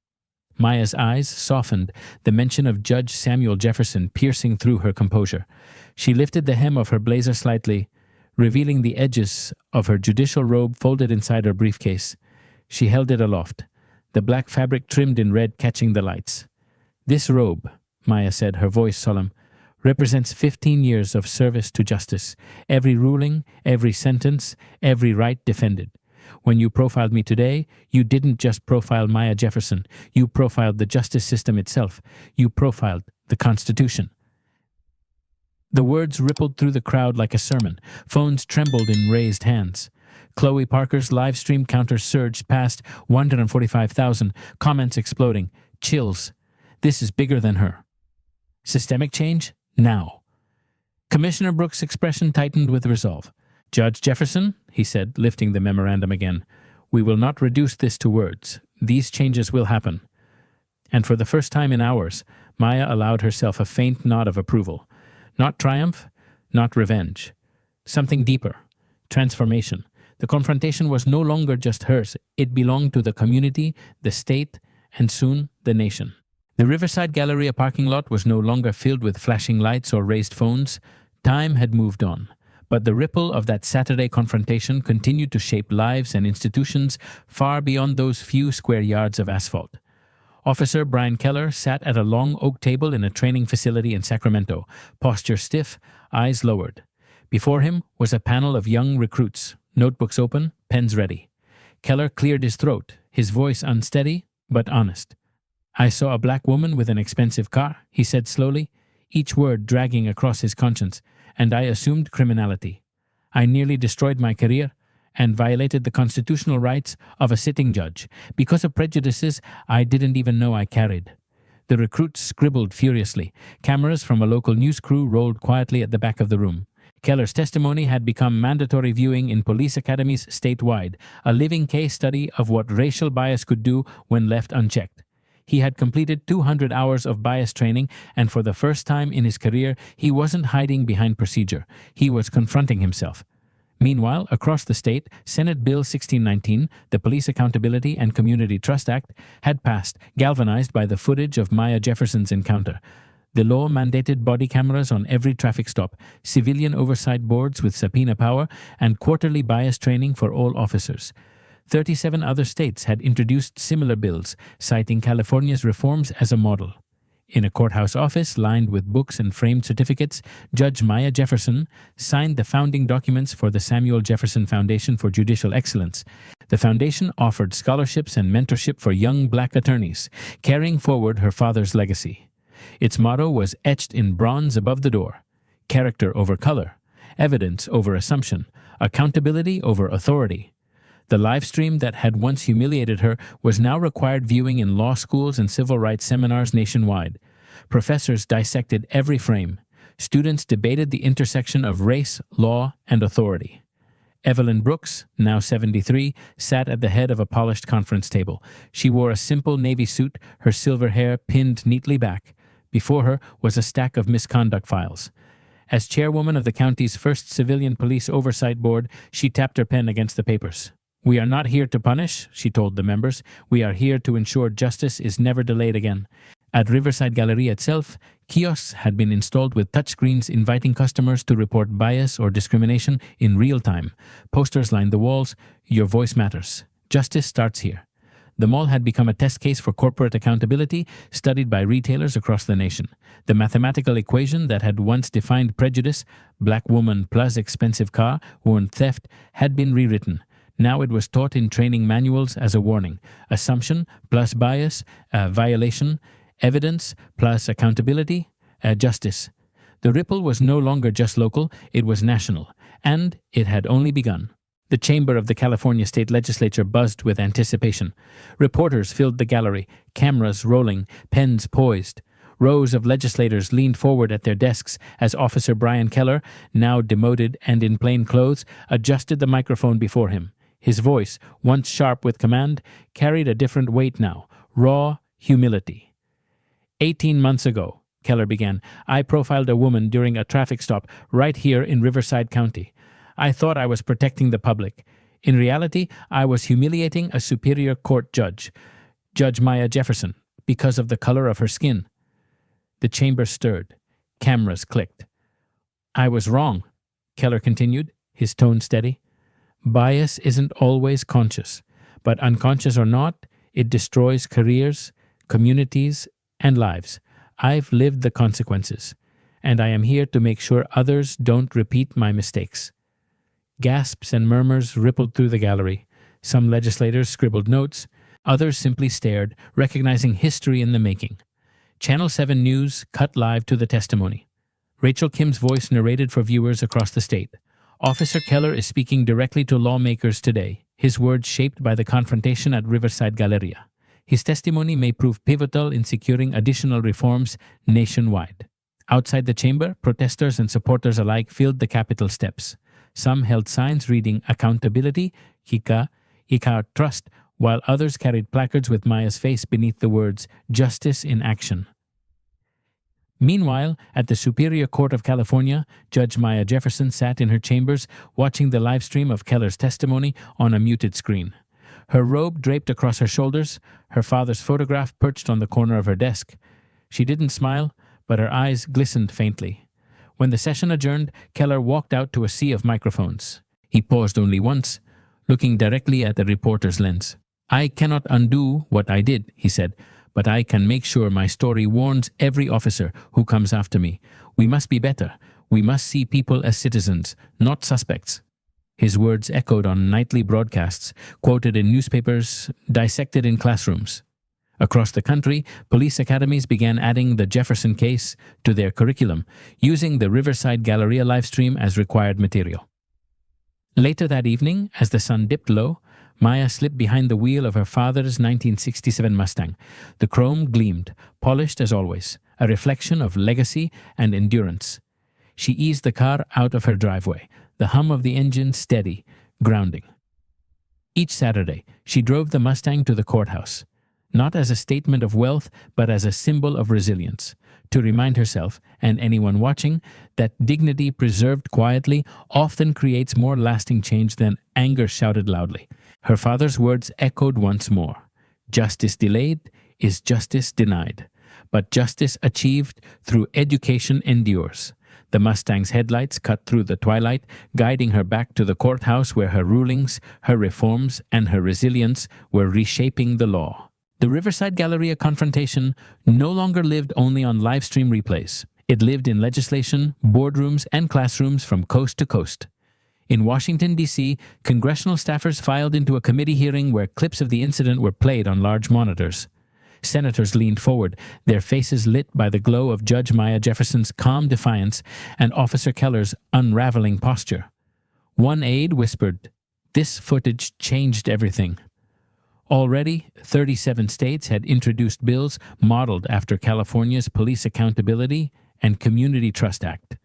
Maya's eyes softened, the mention of Judge Samuel Jefferson piercing through her composure. She lifted the hem of her blazer slightly, revealing the edges of her judicial robe folded inside her briefcase. She held it aloft, the black fabric trimmed in red catching the lights. "This robe," Maya said, her voice solemn, "represents 15 years of service to justice. Every ruling, every sentence, every right defended. When you profiled me today, you didn't just profile Maya Jefferson. You profiled the justice system itself. You profiled the Constitution." The words rippled through the crowd like a sermon. Phones trembled in raised hands. Chloe Parker's live stream counter surged past 145,000, comments exploding. Chills. This is bigger than her. Systemic change? Now. Commissioner Brooks' expression tightened with resolve. "Judge Jefferson," he said, lifting the memorandum again, "we will not reduce this to words. These changes will happen." And for the first time in hours, Maya allowed herself a faint nod of approval. Not triumph, not revenge. Something deeper. Transformation. The confrontation was no longer just hers. It belonged to the community, the state, and soon the nation. The Riverside Galleria parking lot was no longer filled with flashing lights or raised phones. Time had moved on. But the ripple of that Saturday confrontation continued to shape lives and institutions far beyond those few square yards of asphalt. Officer Brian Keller sat at a long oak table in a training facility in Sacramento, posture stiff, eyes lowered. Before him was a panel of young recruits, notebooks open, pens ready. Keller cleared his throat, his voice unsteady but honest. "I saw a black woman with an expensive car," he said slowly, each word dragging across his conscience, "and I assumed criminality. I nearly destroyed my career and violated the constitutional rights of a sitting judge because of prejudices I didn't even know I carried." The recruits scribbled furiously. Cameras from a local news crew rolled quietly at the back of the room. Keller's testimony had become mandatory viewing in police academies statewide, a living case study of what racial bias could do when left unchecked. He had completed 200 hours of bias training, and for the first time in his career, he wasn't hiding behind procedure. He was confronting himself. Meanwhile, across the state, Senate Bill 1619, the Police Accountability and Community Trust Act, had passed, galvanized by the footage of Maya Jefferson's encounter. The law mandated body cameras on every traffic stop, civilian oversight boards with subpoena power, and quarterly bias training for all officers. 37 other states had introduced similar bills, citing California's reforms as a model. In a courthouse office lined with books and framed certificates, Judge Maya Jefferson signed the founding documents for the Samuel Jefferson Foundation for Judicial Excellence. The foundation offered scholarships and mentorship for young black attorneys, carrying forward her father's legacy. Its motto was etched in bronze above the door: character over color, evidence over assumption, accountability over authority. The live stream that had once humiliated her was now required viewing in law schools and civil rights seminars nationwide. Professors dissected every frame. Students debated the intersection of race, law, and authority. Evelyn Brooks, now 73, sat at the head of a polished conference table. She wore a simple navy suit, her silver hair pinned neatly back. Before her was a stack of misconduct files. As chairwoman of the county's first civilian police oversight board, she tapped her pen against the papers. "We are not here to punish," she told the members. "We are here to ensure justice is never delayed again." At Riverside Galleria itself, kiosks had been installed with touchscreens inviting customers to report bias or discrimination in real time. Posters lined the walls. "Your voice matters. Justice starts here." The mall had become a test case for corporate accountability, studied by retailers across the nation. The mathematical equation that had once defined prejudice, black woman plus expensive car, warned theft, had been rewritten. Now it was taught in training manuals as a warning. Assumption plus bias, violation. Evidence plus accountability, justice. The ripple was no longer just local, it was national. And it had only begun. The chamber of the California State Legislature buzzed with anticipation. Reporters filled the gallery, cameras rolling, pens poised. Rows of legislators leaned forward at their desks as Officer Brian Keller, now demoted and in plain clothes, adjusted the microphone before him. His voice, once sharp with command, carried a different weight now, raw humility. 18 months ago, Keller began. "I profiled a woman during a traffic stop right here in Riverside County. I thought I was protecting the public. In reality, I was humiliating a Superior Court judge, Judge Maya Jefferson, because of the color of her skin." The chamber stirred. Cameras clicked. "I was wrong," Keller continued, his tone steady. "Bias isn't always conscious, but unconscious or not, it destroys careers, communities, and lives. I've lived the consequences, and I am here to make sure others don't repeat my mistakes." Gasps and murmurs rippled through the gallery. Some legislators scribbled notes, others simply stared, recognizing history in the making. Channel 7 News cut live to the testimony. Rachel Kim's voice narrated for viewers across the state. "Officer Keller is speaking directly to lawmakers today, his words shaped by the confrontation at Riverside Galleria. His testimony may prove pivotal in securing additional reforms nationwide." Outside the chamber, protesters and supporters alike filled the Capitol steps. Some held signs reading "Accountability, Ika Trust," while others carried placards with Maya's face beneath the words "Justice in Action." Meanwhile, at the Superior Court of California, Judge Maya Jefferson sat in her chambers watching the live stream of Keller's testimony on a muted screen. Her robe draped across her shoulders, her father's photograph perched on the corner of her desk. She didn't smile, but her eyes glistened faintly. When the session adjourned, Keller walked out to a sea of microphones. He paused only once, looking directly at the reporter's lens. "I cannot undo what I did," he said, "but I can make sure my story warns every officer who comes after me. We must be better. We must see people as citizens, not suspects." His words echoed on nightly broadcasts, quoted in newspapers, dissected in classrooms. Across the country, police academies began adding the Jefferson case to their curriculum, using the Riverside Galleria livestream as required material. Later that evening, as the sun dipped low, Maya slipped behind the wheel of her father's 1967 Mustang. The chrome gleamed, polished as always, a reflection of legacy and endurance. She eased the car out of her driveway, the hum of the engine steady, grounding. Each Saturday, she drove the Mustang to the courthouse, not as a statement of wealth, but as a symbol of resilience, to remind herself, and anyone watching, that dignity preserved quietly often creates more lasting change than anger shouted loudly. Her father's words echoed once more. "Justice delayed is justice denied, but justice achieved through education endures." The Mustang's headlights cut through the twilight, guiding her back to the courthouse where her rulings, her reforms, and her resilience were reshaping the law. The Riverside Galleria confrontation no longer lived only on live stream replays. It lived in legislation, boardrooms, and classrooms from coast to coast. In Washington, D.C., congressional staffers filed into a committee hearing where clips of the incident were played on large monitors. Senators leaned forward, their faces lit by the glow of Judge Maya Jefferson's calm defiance and Officer Keller's unraveling posture. One aide whispered, "This footage changed everything." Already, 37 states had introduced bills modeled after California's Police Accountability and Community Trust Act.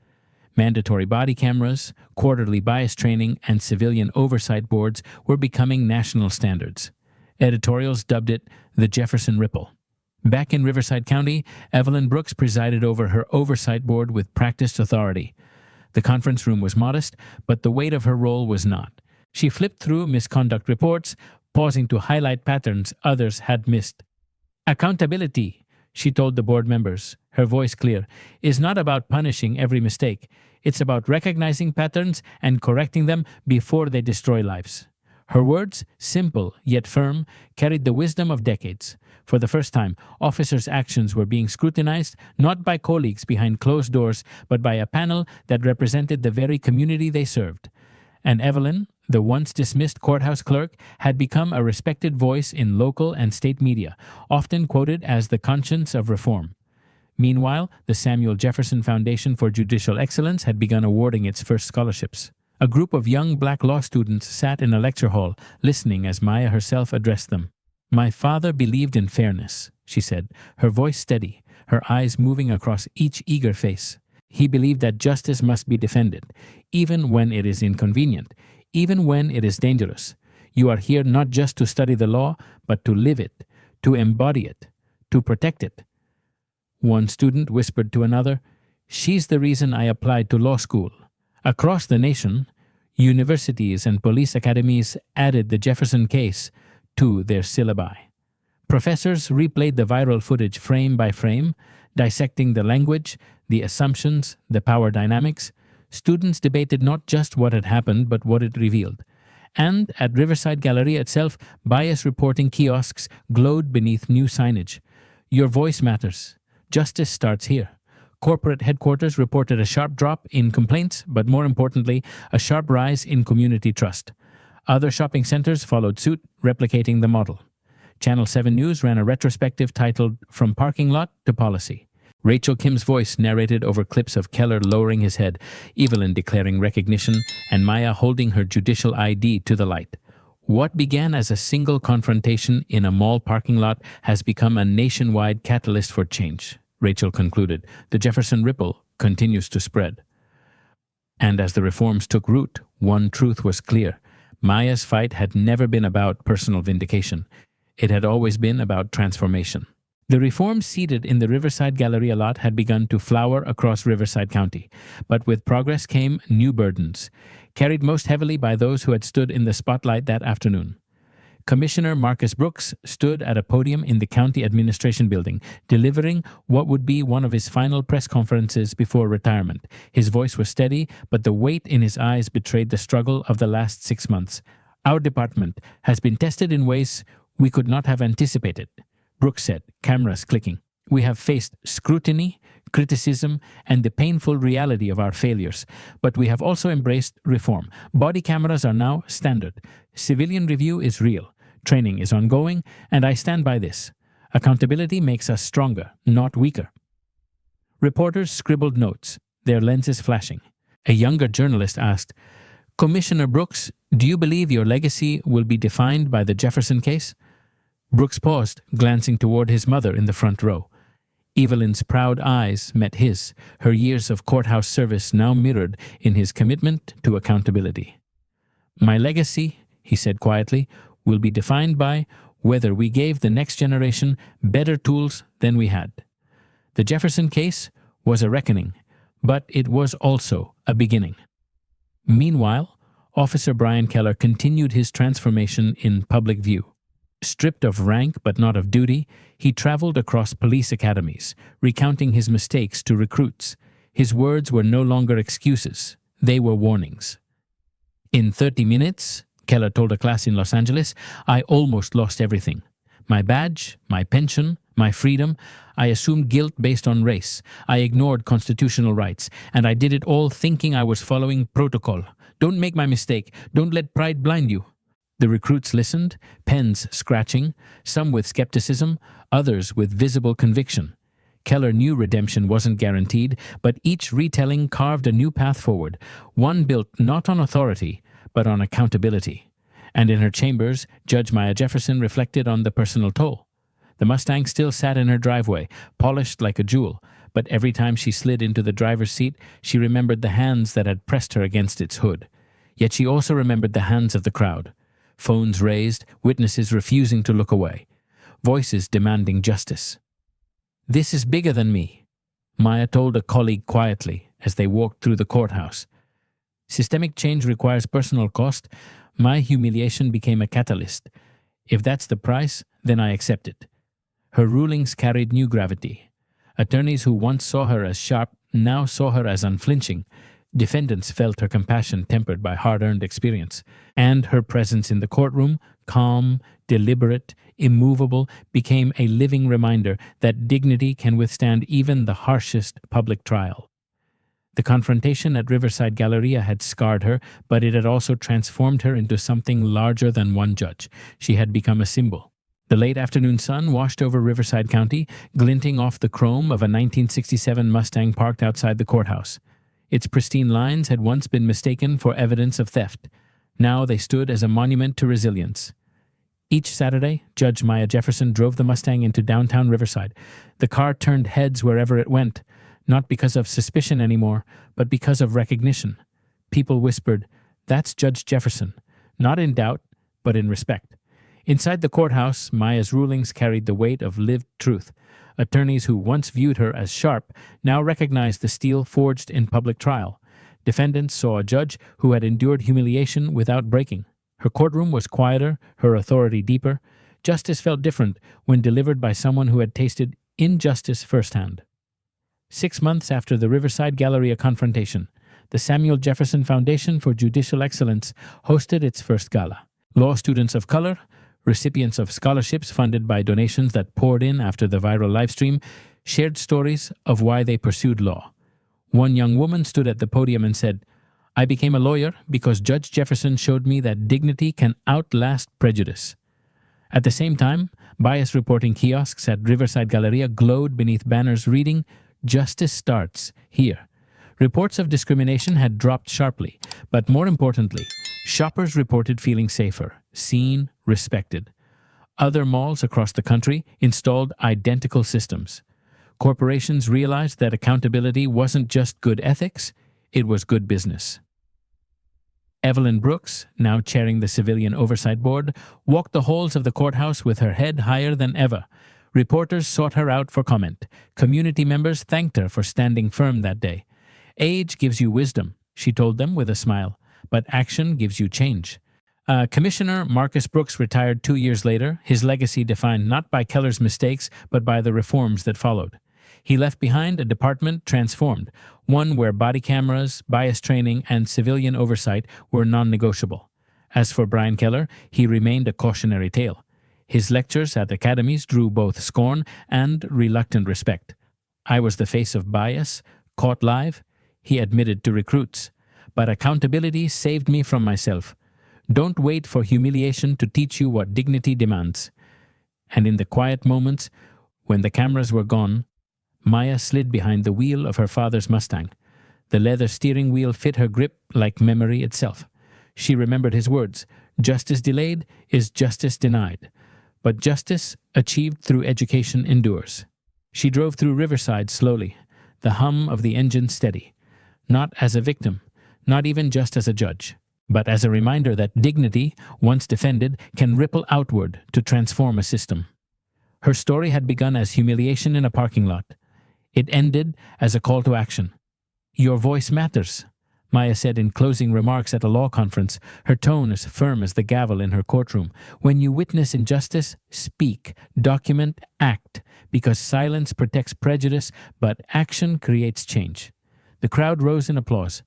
Mandatory body cameras, quarterly bias training, and civilian oversight boards were becoming national standards. Editorials dubbed it the Jefferson Ripple. Back in Riverside County, Evelyn Brooks presided over her oversight board with practiced authority. The conference room was modest, but the weight of her role was not. She flipped through misconduct reports, pausing to highlight patterns others had missed. "Accountability," she told the board members, her voice clear, "is not about punishing every mistake. It's about recognizing patterns and correcting them before they destroy lives." Her words, simple yet firm, carried the wisdom of decades. For the first time, officers' actions were being scrutinized not by colleagues behind closed doors, but by a panel that represented the very community they served. And Evelyn, the once dismissed courthouse clerk, had become a respected voice in local and state media, often quoted as the conscience of reform. Meanwhile, the Samuel Jefferson Foundation for Judicial Excellence had begun awarding its first scholarships. A group of young black law students sat in a lecture hall, listening as Maya herself addressed them. "My father believed in fairness," she said, her voice steady, her eyes moving across each eager face. "He believed that justice must be defended, even when it is inconvenient, even when it is dangerous. You are here not just to study the law, but to live it, to embody it, to protect it." One student whispered to another, "She's the reason I applied to law school." Across the nation, universities and police academies added the Jefferson case to their syllabi. Professors replayed the viral footage frame by frame, dissecting the language, the assumptions, the power dynamics. Students debated not just what had happened, but what it revealed. And at Riverside Galleria itself, bias reporting kiosks glowed beneath new signage. Your voice matters. Justice starts here. Corporate headquarters reported a sharp drop in complaints, but more importantly, a sharp rise in community trust. Other shopping centers followed suit, replicating the model. Channel 7 News ran a retrospective titled From Parking Lot to Policy. Rachel Kim's voice narrated over clips of Keller lowering his head, Evelyn declaring recognition, and Maya holding her judicial ID to the light. What began as a single confrontation in a mall parking lot has become a nationwide catalyst for change, Rachel concluded. The Jefferson ripple continues to spread. And as the reforms took root, one truth was clear. Maya's fight had never been about personal vindication. It had always been about transformation. The reforms seated in the Riverside Galleria lot had begun to flower across Riverside County, but with progress came new burdens, carried most heavily by those who had stood in the spotlight that afternoon. Commissioner Marcus Brooks stood at a podium in the county administration building, delivering what would be one of his final press conferences before retirement. His voice was steady, but the weight in his eyes betrayed the struggle of the last 6 months. Our department has been tested in ways we could not have anticipated, Brooks said, cameras clicking. We have faced scrutiny, criticism, and the painful reality of our failures, but we have also embraced reform. Body cameras are now standard. Civilian review is real. Training is ongoing, and I stand by this. Accountability makes us stronger, not weaker. Reporters scribbled notes, their lenses flashing. A younger journalist asked, "Commissioner Brooks, do you believe your legacy will be defined by the Jefferson case?" Brooks paused, glancing toward his mother in the front row. Evelyn's proud eyes met his, her years of courthouse service now mirrored in his commitment to accountability. "My legacy," he said quietly, "will be defined by whether we gave the next generation better tools than we had." The Jefferson case was a reckoning, but it was also a beginning. Meanwhile, Officer Brian Keller continued his transformation in public view. Stripped of rank but not of duty, he traveled across police academies, recounting his mistakes to recruits. His words were no longer excuses, they were warnings. "In 30 minutes, Keller told a class in Los Angeles, I almost lost everything. My badge, my pension, my freedom. I assumed guilt based on race. I ignored constitutional rights, and I did it all thinking I was following protocol. Don't make my mistake. Don't let pride blind you." The recruits listened, pens scratching, some with skepticism, others with visible conviction. Keller knew redemption wasn't guaranteed, but each retelling carved a new path forward, one built not on authority, but on accountability. And in her chambers, Judge Maya Jefferson reflected on the personal toll. The Mustang still sat in her driveway, polished like a jewel, but every time she slid into the driver's seat, she remembered the hands that had pressed her against its hood. Yet she also remembered the hands of the crowd. Phones raised, witnesses refusing to look away, voices demanding justice. "This is bigger than me," Maya told a colleague quietly as they walked through the courthouse. "Systemic change requires personal cost. My humiliation became a catalyst. If that's the price, then I accept it." Her rulings carried new gravity. Attorneys who once saw her as sharp now saw her as unflinching. Defendants felt her compassion tempered by hard-earned experience, and her presence in the courtroom, calm, deliberate, immovable, became a living reminder that dignity can withstand even the harshest public trial. The confrontation at Riverside Galleria had scarred her, but it had also transformed her into something larger than one judge. She had become a symbol. The late afternoon sun washed over Riverside County, glinting off the chrome of a 1967 Mustang parked outside the courthouse. Its pristine lines had once been mistaken for evidence of theft. Now they stood as a monument to resilience. Each Saturday, Judge Maya Jefferson drove the Mustang into downtown Riverside. The car turned heads wherever it went, not because of suspicion anymore, but because of recognition. People whispered, "That's Judge Jefferson," not in doubt, but in respect. Inside the courthouse, Maya's rulings carried the weight of lived truth. Attorneys who once viewed her as sharp now recognized the steel forged in public trial. Defendants saw a judge who had endured humiliation without breaking. Her courtroom was quieter, her authority deeper. Justice felt different when delivered by someone who had tasted injustice firsthand. 6 months after the Riverside Galleria confrontation, the Samuel Jefferson Foundation for Judicial Excellence hosted its first gala. Law students of color, recipients of scholarships funded by donations that poured in after the viral livestream, shared stories of why they pursued law. One young woman stood at the podium and said, "I became a lawyer because Judge Jefferson showed me that dignity can outlast prejudice." At the same time, bias reporting kiosks at Riverside Galleria glowed beneath banners reading, "Justice starts here." Reports of discrimination had dropped sharply, but more importantly, shoppers reported feeling safer, seen, respected. Other malls across the country installed identical systems. Corporations realized that accountability wasn't just good ethics, it was good business. Evelyn Brooks, now chairing the Civilian Oversight Board, walked the halls of the courthouse with her head higher than ever. Reporters sought her out for comment. Community members thanked her for standing firm that day. "Age gives you wisdom," she told them with a smile, "but action gives you change." Commissioner Marcus Brooks retired 2 years later, his legacy defined not by Keller's mistakes, but by the reforms that followed. He left behind a department transformed, one where body cameras, bias training, and civilian oversight were non-negotiable. As for Brian Keller, he remained a cautionary tale. His lectures at academies drew both scorn and reluctant respect. "I was the face of bias, caught live," he admitted to recruits. "But accountability saved me from myself. Don't wait for humiliation to teach you what dignity demands." And in the quiet moments, when the cameras were gone, Maya slid behind the wheel of her father's Mustang. The leather steering wheel fit her grip like memory itself. She remembered his words, "Justice delayed is justice denied. But justice achieved through education endures." She drove through Riverside slowly, the hum of the engine steady. Not as a victim, not even just as a judge, but as a reminder that dignity, once defended, can ripple outward to transform a system. Her story had begun as humiliation in a parking lot. It ended as a call to action. "Your voice matters," Maya said in closing remarks at a law conference, her tone as firm as the gavel in her courtroom. "When you witness injustice, speak, document, act, because silence protects prejudice, but action creates change." The crowd rose in applause,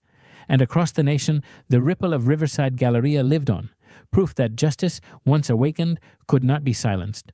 and across the nation, the ripple of Riverside Galleria lived on, proof that justice, once awakened, could not be silenced.